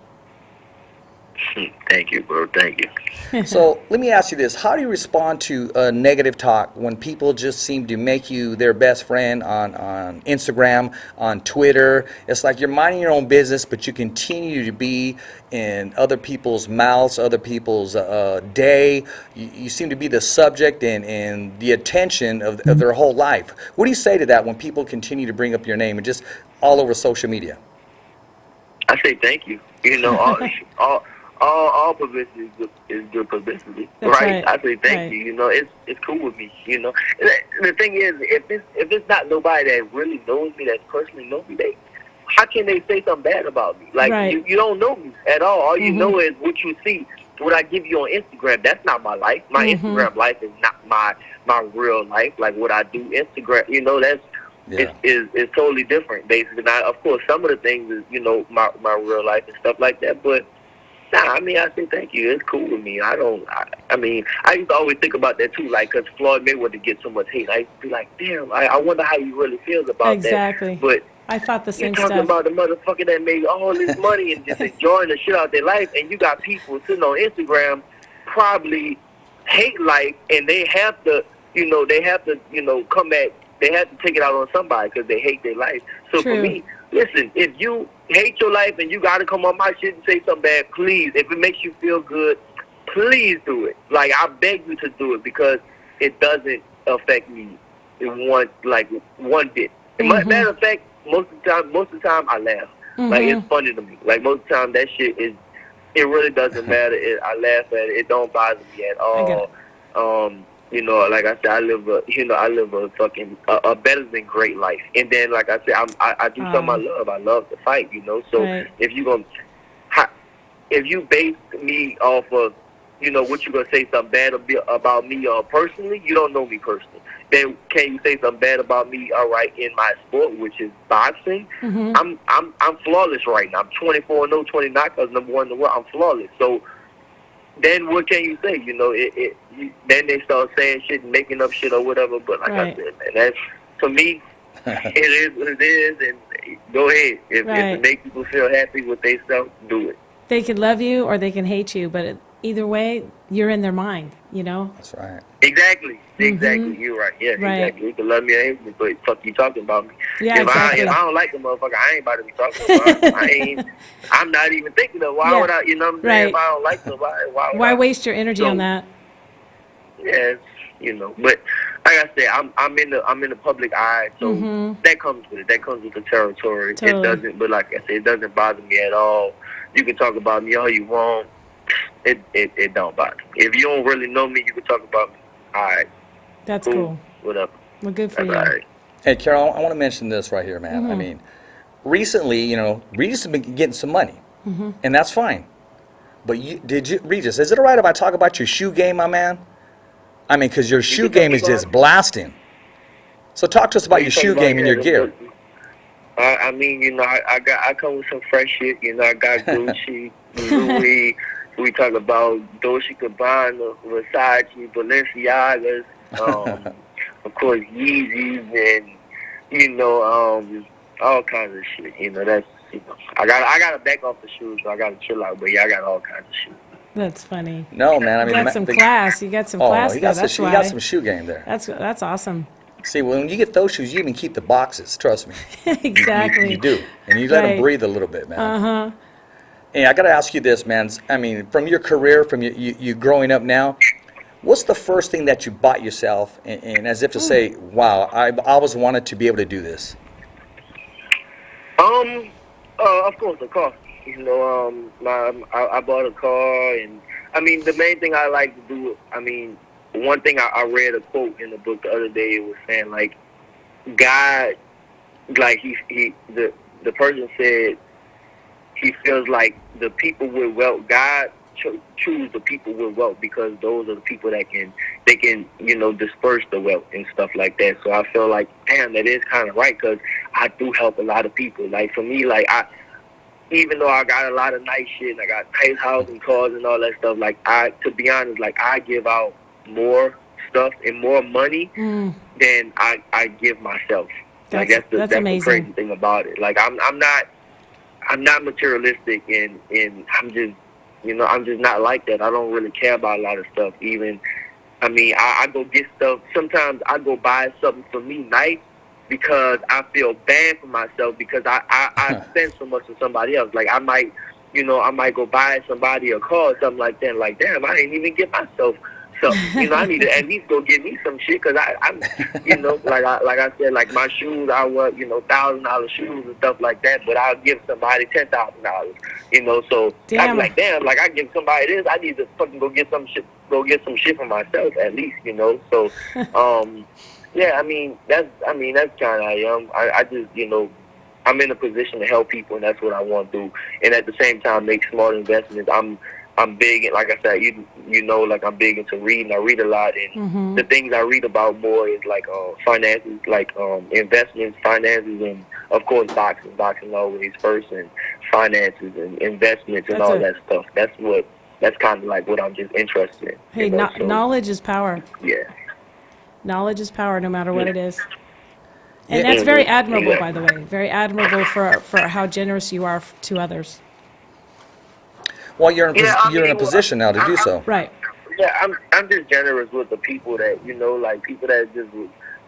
Thank you, bro. Thank you. So let me ask you this: how do you respond to negative talk when people just seem to make you their best friend on Instagram, on Twitter? It's like you're minding your own business, but you continue to be in other people's mouths, other people's day. You seem to be the subject and the attention of their whole life. What do you say to that when people continue to bring up your name and just all over social media? I say thank you. You know, all publicity is good publicity, right? I say thank you. You know, it's cool with me. You know, the thing is, if it's not nobody that really knows me, that personally knows me, how can they say something bad about me? Like you don't know me at all. All you know is what you see. What I give you on Instagram, that's not my life. My Instagram life is not my real life. Like what I do Instagram, you know, that's is totally different. Basically, now of course some of the things is, you know, my real life and stuff like that, but. Nah, I mean, I say thank you. It's cool with me. I mean, I used to always think about that, too, like, because Floyd Mayweather gets so much hate. I used to be like, damn, I wonder how he really feels about that. Exactly. But I thought the same you're talking stuff. about the motherfucker that made all this money and just enjoying the shit out of their life, and you got people sitting on Instagram probably hate life, and they have to, come back. They have to take it out on somebody because they hate their life. So for me, listen, if you hate your life and you got to come on my shit and say something bad, please, if it makes you feel good, please do it. Like, I beg you to do it because it doesn't affect me in one bit. Matter of fact, most of the time I laugh. Like, it's funny to me. Like, most of the time that shit is, it really doesn't matter. I laugh at it. It don't bother me at all. You know, like I said, I live a fucking a better than great life. And then, like I said, I do something I love. I love to fight. You know, so if you base me off of, you know, what you gonna say something bad about me personally, you don't know me personally. Then can you say something bad about me? All right, in my sport, which is boxing, I'm flawless right now. I'm 24-0, 20 knockouts, number one in the world. I'm flawless. So. Then what can you say? You know, then they start saying shit and making up shit or whatever. But like I said, man, that's, for me, it is what it is. And go ahead. If it makes people feel happy with themselves, do it. They can love you or they can hate you, but either way, you're in their mind, you know? That's right. Exactly. You're right. Yeah, exactly. You can love me or hate me, but fuck you talking about me. Yeah, if I don't like the motherfucker, I ain't about to be talking about him. I'm not even thinking of why would I, you know what I'm saying? If I don't like them, why waste your energy on that? Yeah, you know, but like I said, I'm in the public eye, so that comes with it. That comes with the territory. Totally. It doesn't, but like I said, it doesn't bother me at all. You can talk about me all you want. It don't bother me. If you don't really know me, you can talk about me. All right. That's cool. Whatever. Well, good for you. All right. Hey, Carol, I want to mention this right here, man. I mean, recently, you know, Regis has been getting some money, and that's fine. But Regis, is it all right if I talk about your shoe game, my man? I mean, because your shoe game is just blasting. So talk to us about your shoe game and your gear. I mean, you know, I come with some fresh shit. You know, I got Gucci, Louis. We talk about Dolce & Gabbana, Versace, Balenciagas, of course Yeezys, and you know, all kinds of shit. You know, that's, you know, I gotta back off the shoes, so I gotta chill out. But yeah, I got all kinds of shit. That's funny. No, man. I mean, you got some class. You got some class there. That's why. You got some shoe game there. That's awesome. See, when you get those shoes, you even keep the boxes. Trust me. Exactly. You do, and you let them breathe a little bit, man. Hey, I got to ask you this, man. I mean, from your career, from you growing up now, what's the first thing that you bought yourself, and as if to say, wow, I always wanted to be able to do this? Of course, a car. You know, I bought a car, and I mean, the main thing I like to do, I mean, one thing I read a quote in the book the other day. It was saying, like, God, like the person said, he feels like the people with wealth, God choose the people with wealth because those are the people that can you know, disperse the wealth and stuff like that. So I feel like, damn, that is kind of right, because I do help a lot of people. Like, for me, like, even though I got a lot of nice shit and I got nice house and cars and all that stuff, like, to be honest, like, I give out more stuff and more money than I give myself. That's the crazy thing about it. Like, I'm not materialistic, and I'm just You know, I'm just not like that. I don't really care about a lot of stuff. Even, I mean, I go get stuff. Sometimes I go buy something for me nice because I feel bad for myself because I spend so much on somebody else. Like I might go buy somebody a car or something like that. Like, damn, I didn't even get myself. So, you know, I need to at least go get me some shit because I'm, you know, like I said, like my shoes, I want, you know, $1,000 shoes and stuff like that, but I'll give somebody $10,000, you know, so I'm like, damn, like I give somebody this, I need to fucking go get some shit for myself at least, you know, so, yeah, I mean, that's kind of I am. I just, you know, I'm in a position to help people, and that's what I want to do, and at the same time make smart investments. I'm big, like I said, you know, like I'm big into reading. I read a lot, and the things I read about more is like finances, like investments, finances, and of course boxing. Boxing always first, and finances and investments and all that stuff. That's kind of like what I'm just interested in. Hey, you know? knowledge is power. Yeah. Knowledge is power, no matter what it is. And that's very admirable, by the way. Very admirable for how generous you are to others. Well, you're in a position now to do so. Right. Yeah, I'm just generous with the people that, you know, like people that just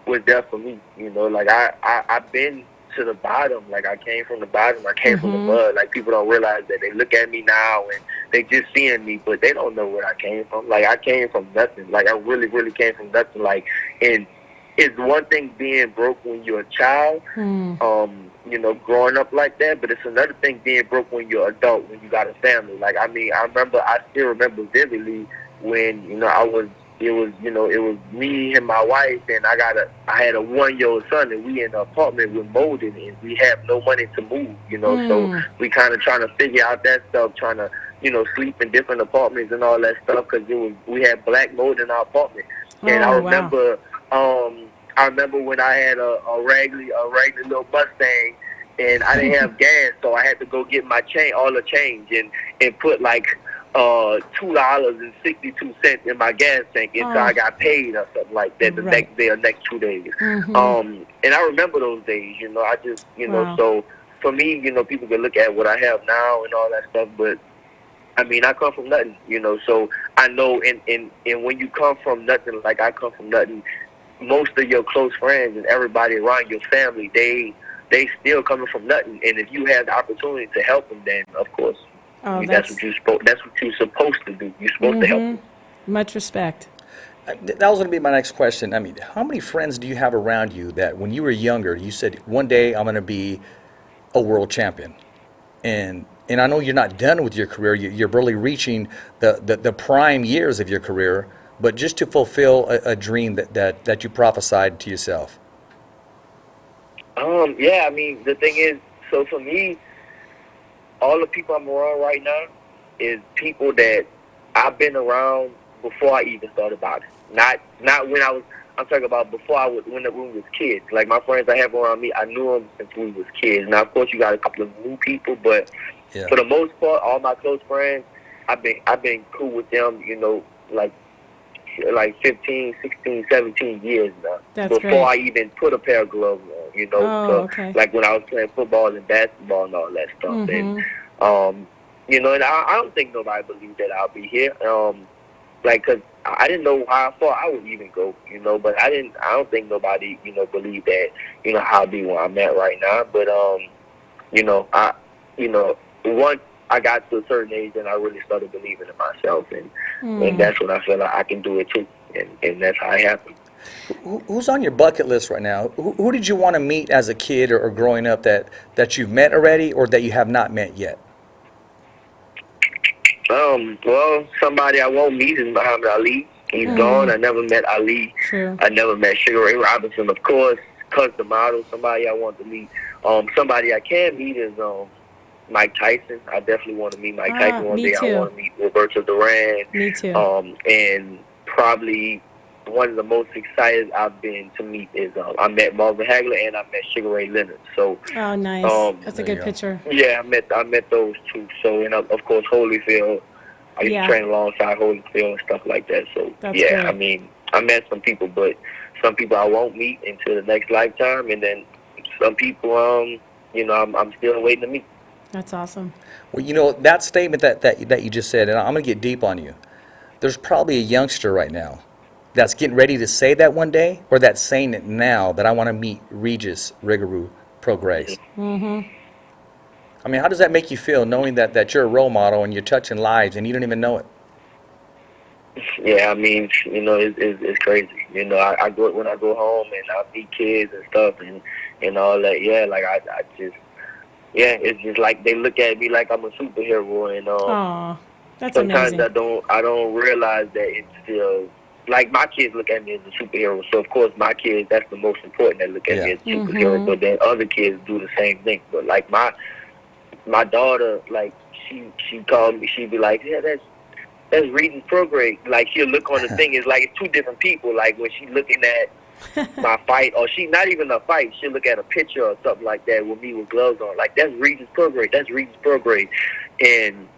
was there for me. You know, like I've been to the bottom. Like I came from the bottom. I came from the mud. Like people don't realize that. They look at me now and they just seeing me, but they don't know where I came from. Like I came from nothing. Like I really, really came from nothing. Like, and it's one thing being broke when you're a child. You know, growing up like that, but it's another thing being broke when you're an adult, when you got a family. Like, I mean, I still remember vividly when, you know, it was me and my wife, and I had a 1-year-old son, and we in an apartment with molding, and we have no money to move, you know, so we kind of trying to figure out that stuff, trying to, you know, sleep in different apartments and all that stuff, because we had black mold in our apartment. And I remember, I remember when I had a raggedy little Mustang, and I didn't have gas, so I had to go get my all the change, and put like $2.62 in my gas tank until I got paid or something like that the next day or next 2 days. And I remember those days, you know. I just, you know, so for me, you know, people can look at what I have now and all that stuff, but I mean, I come from nothing, you know, so I know, and when you come from nothing, like I come from nothing, most of your close friends and everybody around your family, they still coming from nothing. And if you have the opportunity to help them, then of course, that's what you're supposed to do. You're supposed to help them. Much respect. That was going to be my next question. I mean, how many friends do you have around you that when you were younger, you said, one day I'm going to be a world champion? And I know you're not done with your career. You're barely reaching the prime years of your career, but just to fulfill a dream that you prophesied to yourself. Yeah, I mean, the thing is, so for me, all the people I'm around right now is people that I've been around before I even started boxing. Not when I'm talking about before when we was kids. Like my friends I have around me, I knew them since we was kids. Now, of course, you got a couple of new people, but for the most part, all my close friends, I've been cool with them, you know, like 15, 16, 17 years now. That's before great. I even put a pair of gloves on, you know. Like when I was playing football and basketball and all that stuff. And, you know, and I don't think nobody believed that I'll be here. Like, cause I didn't know how far I would even go, you know, but I don't think nobody, you know, believed that, you know, I'll be where I'm at right now. But, you know, once I got to a certain age, and I really started believing in myself, and that's when I feel like I can do it too, and that's how it happened. Who's on your bucket list right now? Who did you want to meet as a kid or growing up that you've met already or that you have not met yet? Well, somebody I won't meet is Muhammad Ali. He's gone. I never met Ali. True. I never met Sugar Ray Robinson, of course. Cuz the model, somebody I want to meet. Somebody I can meet is Mike Tyson. I definitely want to meet Mike Tyson one day. Too. I want to meet Roberto Duran. Me too. And probably one of the most excited I've been to meet is I met Marvin Hagler and I met Sugar Ray Leonard. So nice. That's a good picture. Yeah, I met those two. So and of course Holyfield. I used to train alongside Holyfield and stuff like that. So That's great. I mean, I met some people, but some people I won't meet until the next lifetime, and then some people you know, I'm still waiting to meet. That's awesome. Well, you know, that statement that you just said, and I'm going to get deep on you. There's probably a youngster right now that's getting ready to say that one day, or that's saying it now, that I want to meet Regis, Rougarou, Prograis. Mm-hmm. I mean, how does that make you feel, knowing that you're a role model and you're touching lives and you don't even know it? Yeah, I mean, you know, it's crazy. You know, I go when I go home and I meet kids and stuff and all that. Yeah, like I just, yeah, it's just like they look at me like I'm a superhero, and Aw, that's sometimes amazing. I don't realize that it's still like my kids look at me as a superhero. So of course my kids, that's the most important. They look at me as a superhero, but then other kids do the same thing. But like my daughter, like she called me, she'd be like, yeah, that's reading Prograis. Like she'll look on the thing, it's like it's two different people. Like when she's looking at my fight, or she not even a fight, she'll look at a picture or something like that with me with gloves on. Like that's Regis Prograis. That's Regis Prograis. And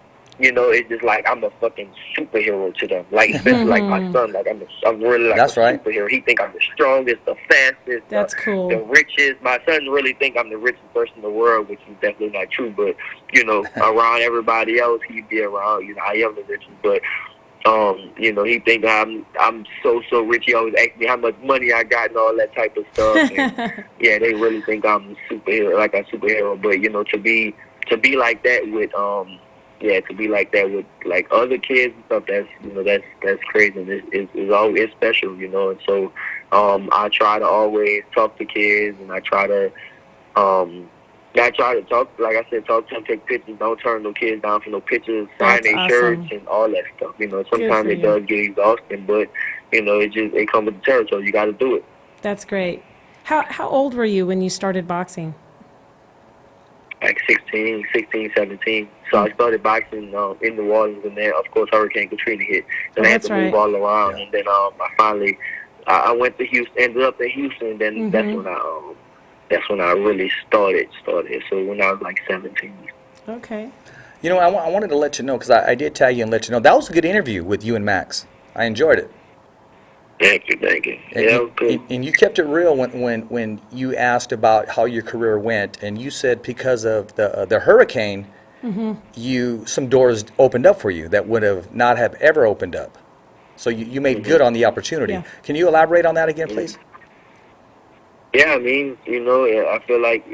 you know, it's just like I'm a fucking superhero to them. Like especially like my son. Like I'm really like That's a right. superhero. He think I'm the strongest, the fastest, That's cool. the richest. My son really think I'm the richest person in the world, which is definitely not true. But you know, around everybody else, he'd be around. You know, I am the richest, but. You know, he think I'm so rich. He always asks me how much money I got and all that type of stuff. And yeah, they really think I'm a superhero, like a superhero. But you know, to be like that with to be like that with like other kids and stuff, that's, you know, that's crazy. And it's always special, you know. And so I try to always talk to kids, and I try to talk, like I said, talk to them, take pictures, don't turn no kids down for no pictures, sign That's their awesome. shirts and all that stuff. You know, sometimes for it you. does get exhausting, but, you know, it comes with the territory. You got to do it. That's great. How old were you when you started boxing? Like 16, 17. So I started boxing in New Orleans, and then, of course, Hurricane Katrina hit. And I had that's to move right. all around. Yeah. And then I finally, I went to Houston, ended up in Houston, and then that's when I really started. So when I was like 17. Okay. You know, I wanted to let you know, because I did tag you and let you know, that was a good interview with you and Max. I enjoyed it. Thank you. And, Yeah, cool. and you kept it real when you asked about how your career went, and you said because of the hurricane, some doors opened up for you that would have not have ever opened up. So you made good on the opportunity. Yeah. Can you elaborate on that again, please? Yeah, I mean, you know, I feel like,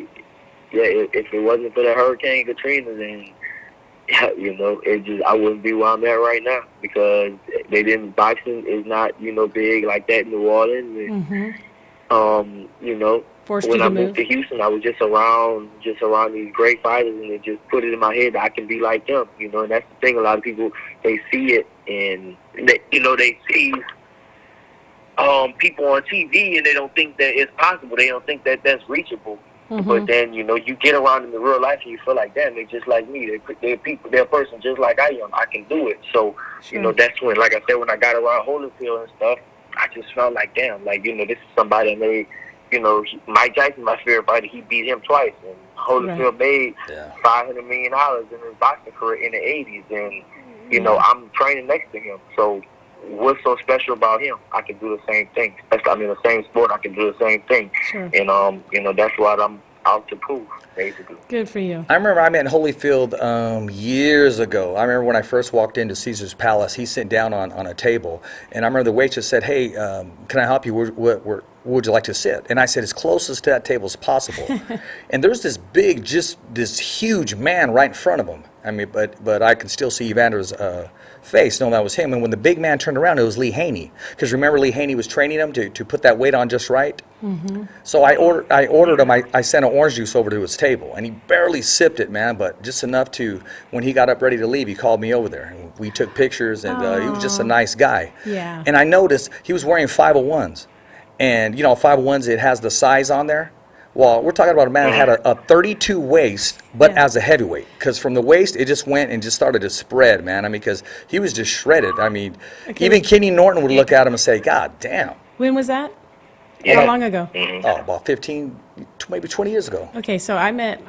if it wasn't for the Hurricane Katrina, then, you know, I wouldn't be where I'm at right now, because boxing is not, you know, big like that in New Orleans. And, you know, Forced when you I to moved move. to Houston, I was just around these great fighters, and it just put it in my head that I can be like them, you know. And that's the thing, a lot of people, they see it, and they see people on TV, and they don't think that it's possible. They don't think that that's reachable. But then, you know, you get around in the real life, and you feel like, damn, they're just like me. They're people. They're a person just like I am. I can do it. So, you know, that's when, like I said, when I got around Holyfield and stuff, I just felt like, damn, like, you know, this is somebody that made, you know, Mike Tyson, my favorite fighter, he beat him twice. And Holyfield made $500 million in his boxing career in the 80s. And, you know, I'm training next to him. So what's so special about him? I can do the same thing. I mean, the same sport, I can do the same thing. Sure. And, you know, that's what I'm out to prove, basically. Good for you. I remember I met Holyfield years ago. I remember when I first walked into Caesar's Palace, he sat down on a table, and I remember the waitress said, hey, can I help you? Where would you like to sit? And I said, as closest to that table as possible. And there's this big, just this huge man right in front of him. I mean, but I could still see Evander's face, knowing that was him. And when the big man turned around, it was Lee Haney. Because remember, Lee Haney was training him to put that weight on just right. So I ordered him. I sent an orange juice over to his table, and he barely sipped it, man, but just enough to, when he got up ready to leave, he called me over there. And we took pictures, and he was just a nice guy. Yeah. And I noticed he was wearing 501s. And, you know, 501s, it has the size on there. Well, we're talking about a man that had a 32 waist, but as a heavyweight. Because from the waist, it just went and just started to spread, man. I mean, because he was just shredded. I mean, even Kenny Norton would look at him and say, God damn. When was that? Yeah. How long ago? Oh, about 15, maybe 20 years ago. Okay, so I met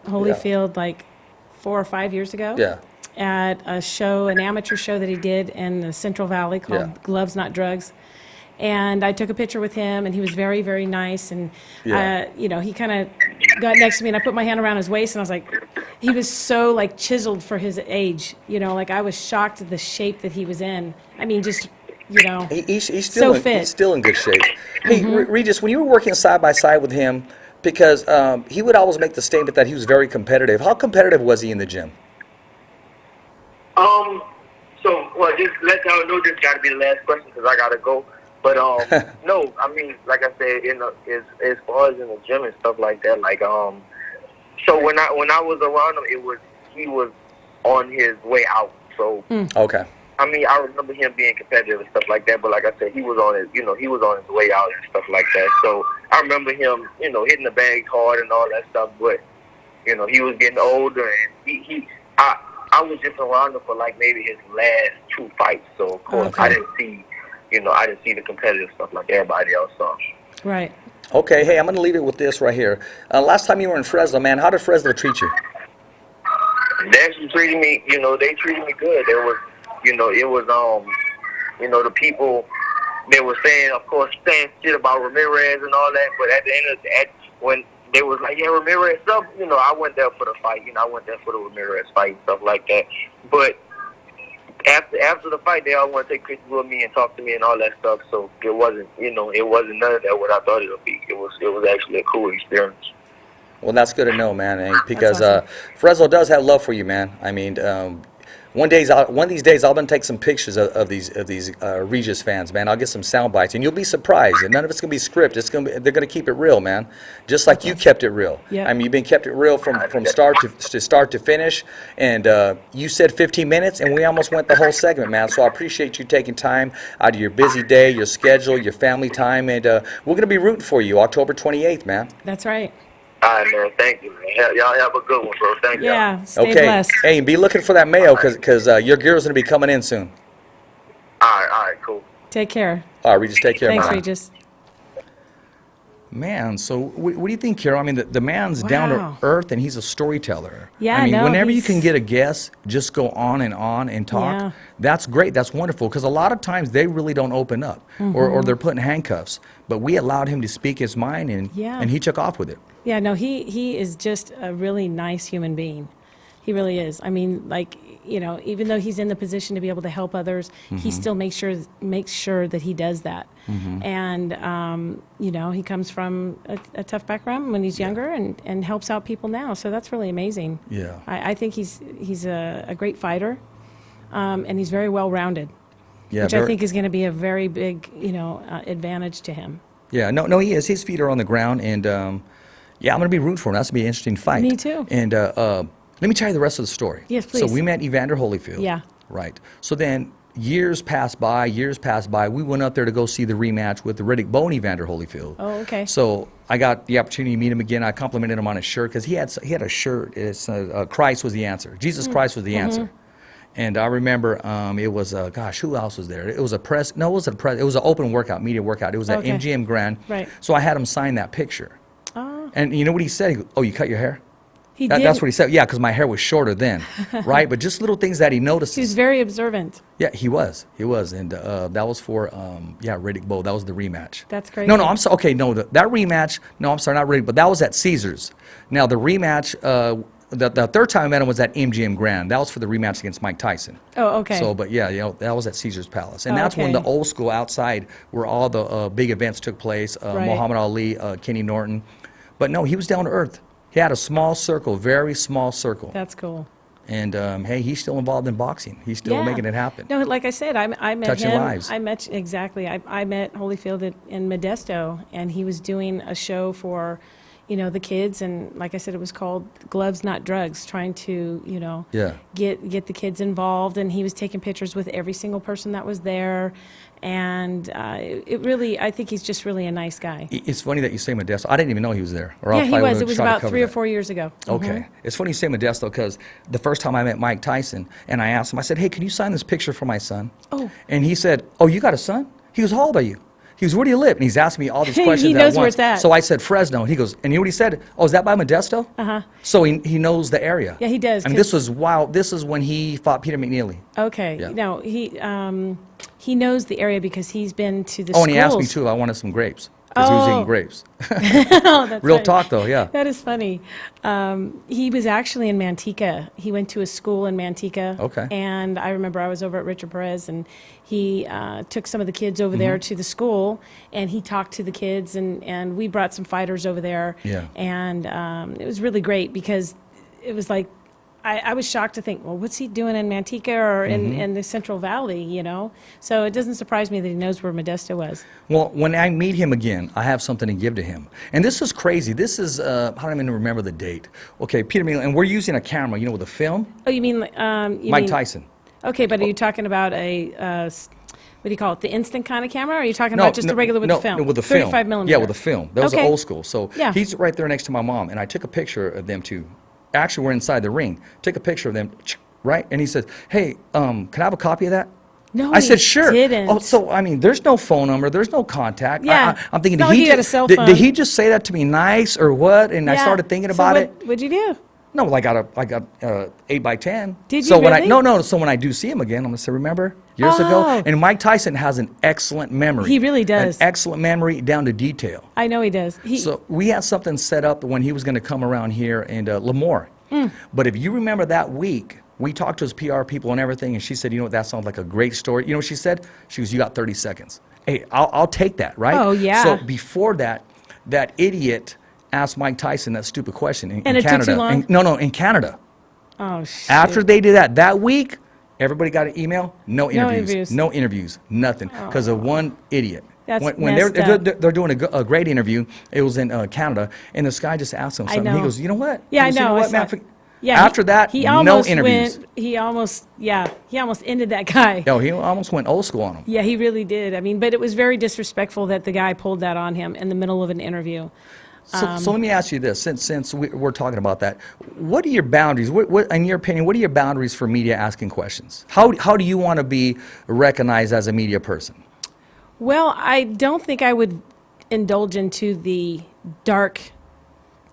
Holyfield like 4 or 5 years ago. Yeah. At a show, an amateur show that he did in the Central Valley called Gloves Not Drugs. And I took a picture with him, and he was very, very nice. And, you know, he kind of got next to me, and I put my hand around his waist, and I was like, he was so like chiseled for his age. You know, like I was shocked at the shape that he was in. I mean, just, you know, He's so still fit. he's still in good shape. Hey, Regis, when you were working side by side with him, because he would always make the statement that he was very competitive. How competitive was he in the gym? So, well, just let y'all know this got to be the last question because I got to go. But, no, I mean, like I said, as far as in the gym and stuff like that, like, so when I was around him, he was on his way out. So, Okay. I mean, I remember him being competitive and stuff like that, but like I said, he was on his way out and stuff like that. So I remember him, hitting the bag hard and all that stuff, but, he was getting older and I was just around him for like maybe his last 2 fights. So of course I didn't see the competitive stuff like everybody else saw. Right. Okay, hey, I'm going to leave it with this right here. Last time you were in Fresno, man, how did Fresno treat you? They actually treated me, they treated me good. There was, it was, the people, they were saying, of course, saying shit about Ramirez and all that, but at the end of the day, when they was like, yeah, Ramirez stuff, I went there for the fight, I went there for the Ramirez fight and stuff like that. But after the fight, they all want to take pictures with me and talk to me and all that stuff, so it wasn't, it wasn't none of that what I thought it would be. It was actually a cool experience. Well, that's good to know, man, because awesome. Fresno does have love for you, man. I mean, one of these days, I'm gonna take some pictures of these Regis fans, man. I'll get some sound bites, and you'll be surprised. And none of it's gonna be scripted. They're gonna keep it real, man. Just like you kept it real. Yeah. I mean, you've been kept it real from start to finish. And you said 15 minutes, and we almost went the whole segment, man. So I appreciate you taking time out of your busy day, your schedule, your family time, and we're gonna be rooting for you October 28th, man. That's right. All right, man. Thank you, man. Y'all have a good one, bro. Thank you. Yeah. Stay Okay. blessed. Hey, and be looking for that mail because your girl's gonna be coming in soon. All right, cool. Take care. All right, Regis, take care, Thanks, man. Regis. Man, so what do you think, Carol? I mean, the man's down to Wow. earth, and he's a storyteller. Yeah, I mean, no, whenever you he's- can get a guest, just go on and talk. Yeah. That's great. That's wonderful. Because a lot of times they really don't open up, or they're put in handcuffs. But we allowed him to speak his mind, and Yeah. he took off with it. Yeah, no, he is just a really nice human being. He really is. I mean, like, even though he's in the position to be able to help others, he still makes sure that he does that. And, he comes from a tough background when he's younger and helps out people now. So that's really amazing. Yeah. I think he's a great fighter, and he's very well-rounded, Yeah, which I think is going to be a very big, advantage to him. Yeah, no, he is. His feet are on the ground, and I'm going to be rooting for him. That's going to be an interesting fight. Me too. And let me tell you the rest of the story. Yes, So please. we met Evander Holyfield. Yeah. Right. So then years passed by. We went up there to go see the rematch with the Riddick Bowe and Evander Holyfield. Oh, okay. So I got the opportunity to meet him again. I complimented him on his shirt because he had a shirt. It's Christ was the answer. Jesus Christ was the answer. And I remember it was who else was there? It was a press. No, it wasn't a press. It was an open workout, media workout. It was at Okay. MGM Grand. Right. So I had him sign that picture. Oh. And you know what he said? He goes, "Oh, you cut your hair?" He did. That's what he said. Yeah, because my hair was shorter then, right? But just little things that he noticed. He was very observant. Yeah, he was, and that was for Riddick Bowe. That was the rematch. That's crazy. No, I'm sorry. Okay, no, that rematch. No, I'm sorry, not Riddick, but that was at Caesars. Now the rematch, the third time I met him was at MGM Grand. That was for the rematch against Mike Tyson. Oh, okay. So, but yeah, that was at Caesar's Palace, and Oh, that's when okay. the old school outside where all the big events took place. Right. Muhammad Ali, Kenny Norton, but no, he was down to earth. He had a small circle, very small circle. That's cool. And hey, he's still involved in boxing. He's still Yeah. making it happen. No, like I said, I met Touching him. lives. I met Holyfield in Modesto, and he was doing a show for, the kids, and like I said, it was called Gloves Not Drugs, trying to, Yeah. get the kids involved, and he was taking pictures with every single person that was there, and it really, I think he's just really a nice guy. It's funny that you say Modesto. I didn't even know he was there. Or Yeah, else he I was. would've It was tried to about cover 3 or that. 4 years ago. Okay. It's funny you say Modesto because the first time I met Mike Tyson, and I asked him, I said, "Hey, can you sign this picture for my son?" Oh. And he said, "Oh, you got a son?" He goes, "How old are you?" He goes, "Where do you live?" And he's asking me all these He questions knows at where once. it's at. So I said Fresno, and he goes, and you know what he said? "Oh, is that by Modesto?" Uh-huh. So he knows the area. Yeah, he does, And this 'cause- was wild. This is when he fought Peter McNeely. Okay. Yeah. No, he knows the area because he's been to the Oh, schools. and he asked me too if I wanted some grapes. because he was Oh. eating grapes. Oh, that's Real right. talk, though, yeah. That is funny. He was actually in Manteca. He went to a school in Manteca. Okay. And I remember I was over at Richard Perez, and he took some of the kids over there to the school, and he talked to the kids, and we brought some fighters over there. Yeah. And it was really great because it was like, I was shocked to think, well, what's he doing in Manteca or in the Central Valley, you know? So it doesn't surprise me that he knows where Modesto was. Well, when I meet him again, I have something to give to him. And this is crazy. This is, I don't even remember the date. Okay, Peter Mealy, and we're using a camera, you know, with a film. Oh, you mean Mike Tyson. Okay, but are you talking about what do you call it, the instant kind of camera, or are you talking about just the regular with the film? No, with the film. 35 millimeter. Yeah, with the film. That was Okay. old school. So Yeah. he's right there next to my mom, and I took a picture of them two. Actually, we're inside the ring. Took a picture of them, right? And he says, hey, can I have a copy of that? No, I he said, sure. didn't. Oh, so, I mean, there's no phone number. There's no contact. Yeah. I'm thinking, It's not like you had a cell did phone. he just say that to me nice or what? And I Yeah. started thinking So about it. What'd you do? No, well, I got 8x10. Did so you when really? So when I do see him again, I'm gonna say, remember years ago? Oh. And Mike Tyson has an excellent memory. He really does. An excellent memory down to detail. I know he does. So we had something set up when he was going to come around here in Lemoore. Mm. But if you remember that week, we talked to his PR people and everything, and she said, you know what, that sounds like a great story. You know what she said? She goes, you got 30 seconds. Hey, I'll take that, right? Oh, yeah. So before that, that idiot asked Mike Tyson that stupid question in And it took Canada. too long? No, in Canada. Oh, shit. After they did that week, everybody got an email, no interviews. interviews. No interviews, nothing, because of one idiot. That's when messed up. they're doing a great interview, it was in Canada, and this guy just asked him I something. He know. goes, you know what? Yeah, He goes, I "You know. what, I saw man? it. Yeah, After that, he no almost interviews. he almost ended that guy. No, he almost went old school on him. Yeah, he really did. I mean, but it was very disrespectful that the guy pulled that on him in the middle of an interview. So let me ask you this, since we're talking about that, what are your boundaries? What, in your opinion, what are your boundaries for media asking questions? How do you want to be recognized as a media person? Well, I don't think I would indulge into the dark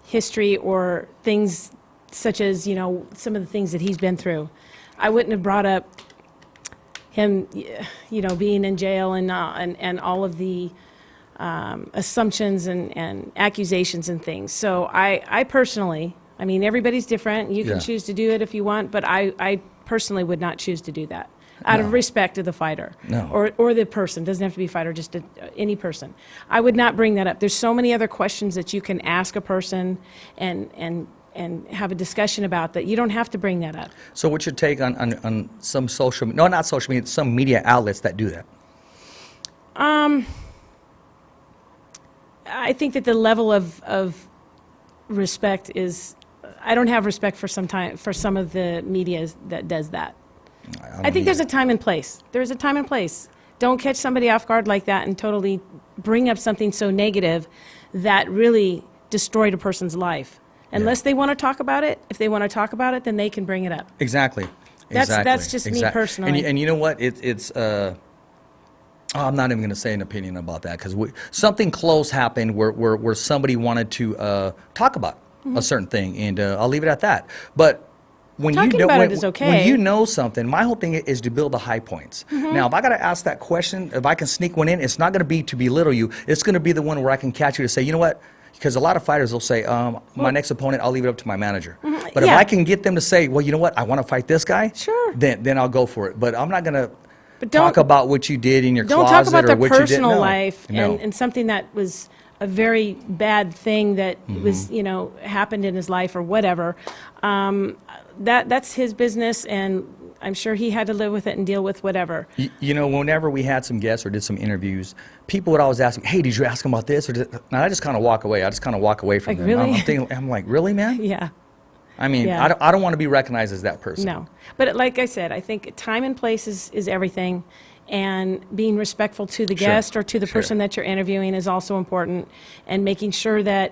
history or things such as, you know, some of the things that he's been through. I wouldn't have brought up him, you know, being in jail and all of the assumptions and accusations and things. So I personally, I mean, everybody's different. You can Yeah. choose to do it if you want, but I personally would not choose to do that out of respect to the fighter. No. Or the person. Doesn't have to be a fighter, just any person. I would not bring that up. There's so many other questions that you can ask a person and have a discussion about that. You don't have to bring that up. So what's your take on some social, no, not social media, some media outlets that do that? I think that the level of respect is, I don't have respect for some of the media that does that. I think there's a time and place. There's a time and place. Don't catch somebody off guard like that and totally bring up something so negative that really destroyed a person's life. Unless they want to talk about it, if they want to talk about it, then they can bring it up. Exactly. That's just me personally. And you know what? I'm not even going to say an opinion about that because something close happened where somebody wanted to talk about a certain thing, and I'll leave it at that. But when Talking about it is okay. When you know something, my whole thing is to build the high points. Now, if I got to ask that question, if I can sneak one in, it's not going to be to belittle you. It's going to be the one where I can catch you to say, you know what? Because a lot of fighters will say, my next opponent, I'll leave it up to my manager. But if Yeah. I can get them to say, well, you know what? I want to fight this guy. Sure. Then I'll go for it. But I'm not going to But talk about what you did in your Don't closet talk about or their what you did. personal No. life No. and something that was a very bad thing that was, you know, happened in his life or whatever. That's his business, and I'm sure he had to live with it and deal with whatever. You know, whenever we had some guests or did some interviews, people would always ask me, hey, did you ask him about this? And I just kind of walk away. I just kind of walk away from Like, them. really? I'm like, really, man? Yeah. I mean, Yeah. I don't want to be recognized as that person. No. But like I said, I think time and place is everything. And being respectful to the Sure. guest or to the Sure. person that you're interviewing is also important. And making sure that,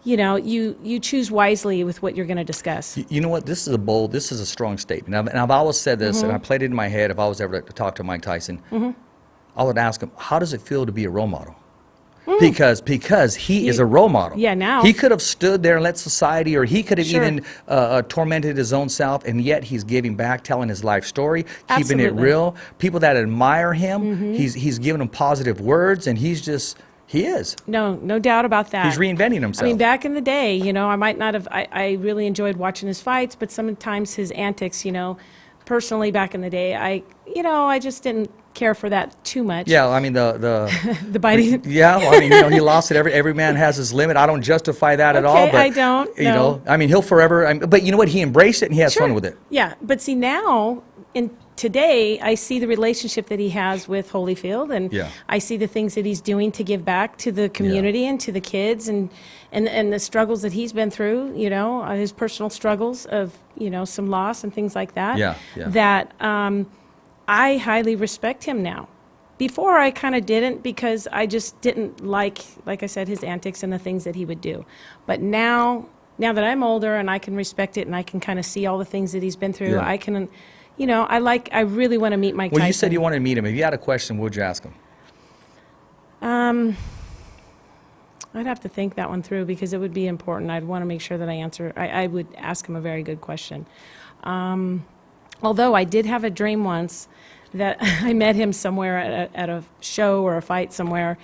you know, you choose wisely with what you're going to discuss. You know what? This is a strong statement. And I've always said this, and I played it in my head if I was ever to talk to Mike Tyson. I would ask him, how does it feel to be a role model? Because he is a role model. Yeah, now. He could have stood there and let society, or he could have Sure. even tormented his own self, and yet he's giving back, telling his life story, keeping it Absolutely. real. People that admire him, he's giving them positive words, and he's He is. No doubt about that. He's reinventing himself. I mean, back in the day, you know, I might not have, I really enjoyed watching his fights, but sometimes his antics, you know, personally back in the day, I just didn't care for that too much. Yeah, I mean, the The biting. yeah, well, I mean, you know, he lost it. Every man has his limit. I don't justify that at all. But, I don't. You know, I mean, he'll forever, but you know what? He embraced it and he has fun with it. Yeah, but see now, today, I see the relationship that he has with Holyfield, and Yeah. I see the things that he's doing to give back to the community and to the kids, and the struggles that he's been through, you know, his personal struggles of, you know, some loss and things like that. Yeah. That I highly respect him now. Before, I kind of didn't, because I just didn't like I said, his antics and the things that he would do. But now that I'm older and I can respect it and I can kind of see all the things that he's been through, Yeah. I can, you know, I really want to meet Mike Tyson. Well, you said you wanted to meet him. If you had a question, what would you ask him? I'd have to think that one through, because it would be important. I'd want to make sure that I would ask him a very good question. Although I did have a dream once that I met him somewhere at a show or a fight somewhere,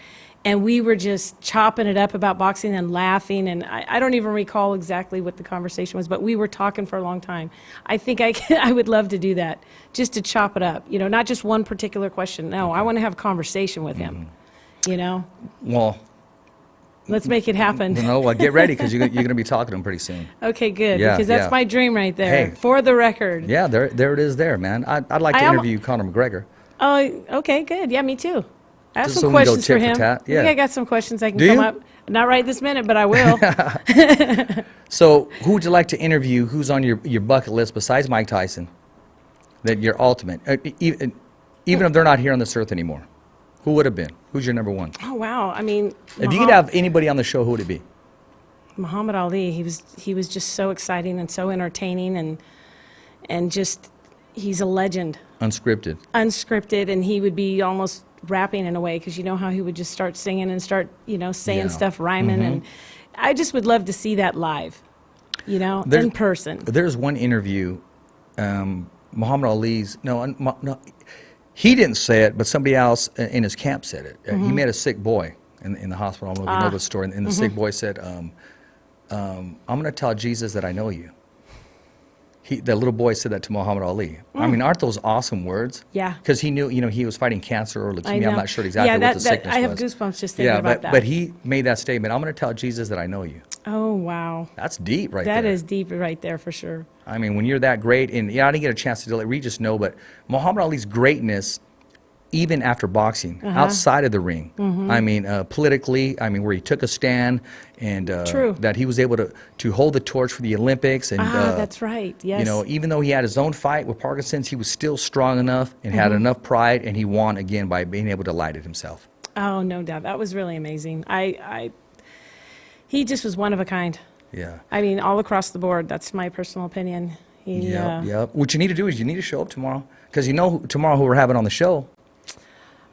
and we were just chopping it up about boxing and laughing, and I don't even recall exactly what the conversation was, but we were talking for a long time. I think I would love to do that, just to chop it up, you know, not just one particular question. No, I want to have a conversation with him, you know. Well, Let's make it happen. no, well, get ready, because you're going to be talking to him pretty soon. Okay, good, Yeah, because that's yeah. my dream right there, Hey. for the record. Yeah, there it is there, man. I'd like to interview Conor McGregor. Oh, okay, good. Yeah, me too. I have Just some so we can go questions for tit for him. tat. I Yeah. think I got some questions I can Do come you? up. Not right this minute, but I will. So, who would you like to interview? Who's on your bucket list besides Mike Tyson? That your ultimate, even if they're not here on this earth anymore, who would have been? Who's your number one? Oh, wow. I mean, If you could have anybody on the show, who would it be? Muhammad Ali, he was just so exciting and so entertaining, and just, he's a legend. Unscripted. Unscripted, and he would be almost rapping in a way, because you know how he would just start singing and start, you know, saying Yeah. stuff, rhyming, and I just would love to see that live, you know, in person. There's one interview, Muhammad Ali's, no, he didn't say it, but somebody else in his camp said it. He met a sick boy in the hospital. I don't know if you know the story. And the sick boy said, I'm going to tell Jesus that I know you. The little boy said that to Muhammad Ali. I mean, aren't those awesome words? Yeah. Because he knew, you know, he was fighting cancer or I leukemia. know. I'm not sure exactly yeah, what the sickness I have was. goosebumps just thinking about that. But he made that statement, I'm going to tell Jesus that I know you. Oh, wow. That's deep right there. That is deep right there for sure. I mean, when you're that great, and I didn't get a chance to let Regis know, but Muhammad Ali's greatness, even after boxing, outside of the ring, I mean, politically, I mean, where he took a stand, and True. that he was able to hold the torch for the Olympics. And That's right. Yes. you know, even though he had his own fight with Parkinson's, he was still strong enough and had enough pride, and he won again by being able to light it himself. Oh, no doubt. That was really amazing. He just was one of a kind. Yeah. I mean, all across the board. That's my personal opinion. Yep. What you need to do is you need to show up tomorrow, because you know tomorrow who we're having on the show.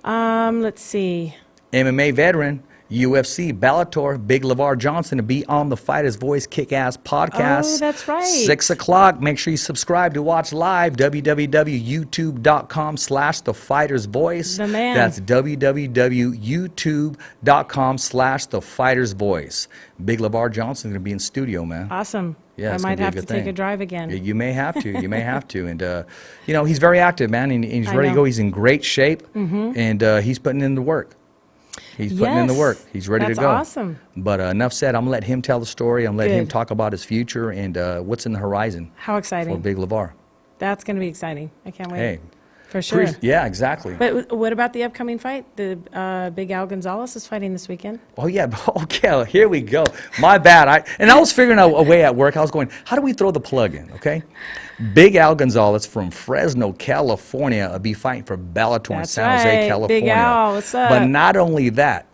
Let's see. MMA veteran, UFC, Bellator, Big LeVar Johnson to be on the Fighter's Voice Kick-Ass podcast. Oh, that's right. 6 o'clock. Make sure you subscribe to watch live. www.youtube.com/The Fighter's Voice. The man. That's www.youtube.com/The Fighter's Voice. Big LeVar Johnson going to be in studio, man. Awesome. Yeah, I it's might gonna be a have to good take thing. a drive again. Yeah, you may have to. You may have to. And, you know, he's very active, man, and he's I ready to know. go. He's in great shape, and he's putting in the work. He's putting in the Yes, work. He's ready to that's go. awesome. But enough said. I'm going to let him tell the story. I'm going to let him Good. talk about his future and what's in the horizon How for exciting. Big LeVar. That's going to be exciting. I can't wait. Hey. For sure. Yeah, exactly. But what about the upcoming fight? The Big Al Gonzalez is fighting this weekend. Oh, yeah. Okay, here we go. My bad. I was figuring out a way at work. I was going, how do we throw the plug in, okay? Big Al Gonzalez from Fresno, California, will be fighting for Bellator in That's San Jose, right. California. Big Al, what's up? But not only that,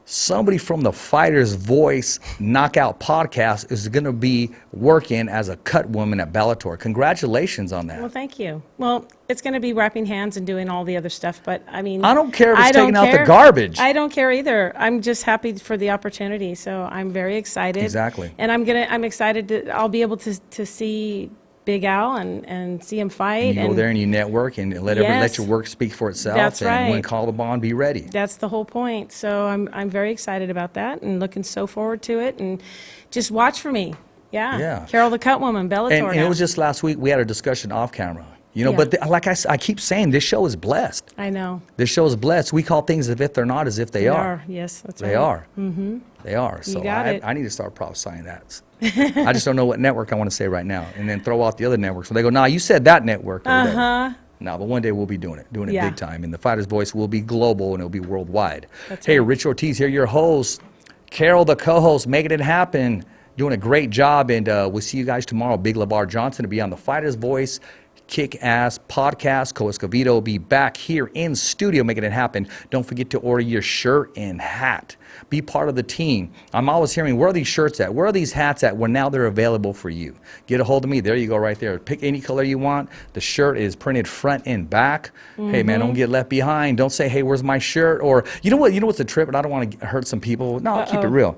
somebody from the Fighter's Voice Knockout podcast is going to be working as a cut woman at Bellator. Congratulations on that. Well, thank you. Well, it's going to be wrapping hands and doing all the other stuff, but I mean, I don't care if it's I don't taking out the care. garbage. I don't care either. I'm just happy for the opportunity, so I'm very excited. Exactly. And I'm excited I'll be able to see Big Al and see him fight. You go there and you network and let Yes. your work speak for itself. That's and right. when called upon, be ready. That's the whole point. So I'm very excited about that and looking so forward to it. And just watch for me. Yeah. Yeah. Carol the Cutwoman, Bellator. And it was just last week we had a discussion off camera. You know, Yeah. but like I keep saying, this show is blessed. I know. This show is blessed. We call things as if they're not, as if they are. Yes, that's right. They are. Mm-hmm. They are. So got it. I need to start prophesying that. I just don't know what network I want to say right now, and then throw out the other networks. So they go, nah, you said that network over there. No, but one day we'll be doing it Yeah. big time. And the Fighter's Voice will be global and it'll be worldwide. That's Hey, right. Rich Ortiz here, your host. Carol, the co-host, making it happen. Doing a great job, and we'll see you guys tomorrow. Big LeVar Johnson to be on the Fighter's Voice Kick-Ass Podcast. ESCOVEDO will be back here in studio making it happen. Don't forget to order your shirt and hat. Be part of the team. I'm always hearing, where are these shirts at? Where are these hats at? Well, now they're available for you. Get a hold of me. There you go right there. Pick any color you want. The shirt is printed front and back. Hey, man, don't get left behind. Don't say, hey, where's my shirt? Or, you know what? You know what's the trip? And I don't want to hurt some people. No, I'll keep it real.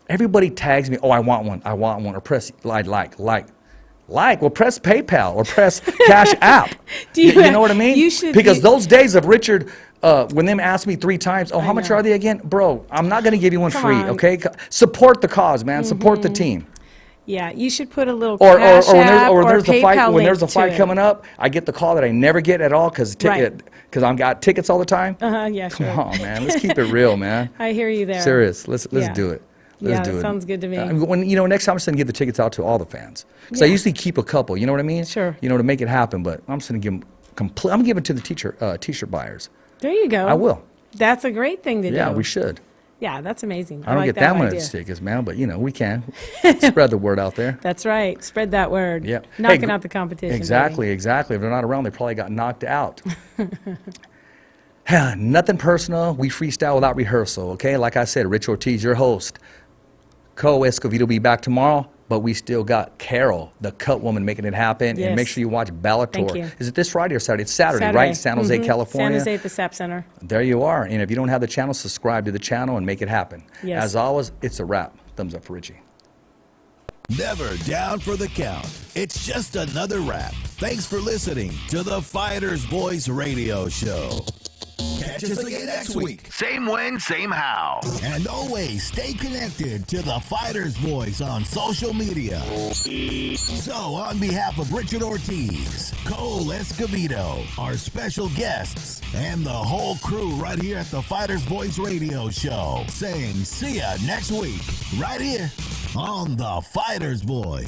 Everybody tags me, oh, I want one, or press like. Well, press PayPal or press Cash App. You know what I mean? You should. Because those days of Richard, when them ask me 3 times, oh, how much are they again? Bro, I'm not going to give you one Come free, on. okay? Support the cause, man. Support the team. Yeah, you should put a little Or Cash App when there's a PayPal fight, when link there's a to fight it. coming up, I get the call that I never get at all because Right. I've got tickets all the time. Yeah, sure. Come on, man. Let's keep it real, man. I hear you there. Serious. Let's Yeah. do it. Yeah, Let's do that it. sounds good to me. When next time I'm just gonna give the tickets out to all the fans. Because I Yeah. usually keep a couple. You know what I mean? Sure. You know, to make it happen. But I'm just gonna give them complete. I'm giving it to the t-shirt buyers. There you go. I will. That's a great thing to do. Yeah, we should. Yeah, that's amazing. I don't like get that idea. much tickets, man. But we can spread the word out there. That's right. Spread that word. Yeah. Knocking Hey, out the competition. Exactly. If they're not around, they probably got knocked out. Nothing personal. We freestyle without rehearsal. Okay. Like I said, Rich Ortiz, your host. ESCOVEDO will be back tomorrow, but we still got Carol, the Cutwoman, making it happen. Yes. And make sure you watch Bellator. Thank you. Is it this Friday or Saturday? It's Saturday, right? In San Jose, California. San Jose at the SAP Center. There you are. And if you don't have the channel, subscribe to the channel and make it happen. Yes. As always, it's a wrap. Thumbs up for Richie. Never down for the count. It's just another wrap. Thanks for listening to the Fighter's Voice Radio Show. Catch us again next week. Same when, same how. And always stay connected to the Fighter's Voice on social media. So, on behalf of Richard Ortiz, Cole Escovedo, our special guests, and the whole crew right here at the Fighter's Voice Radio Show, saying see ya next week, right here on the Fighter's Voice.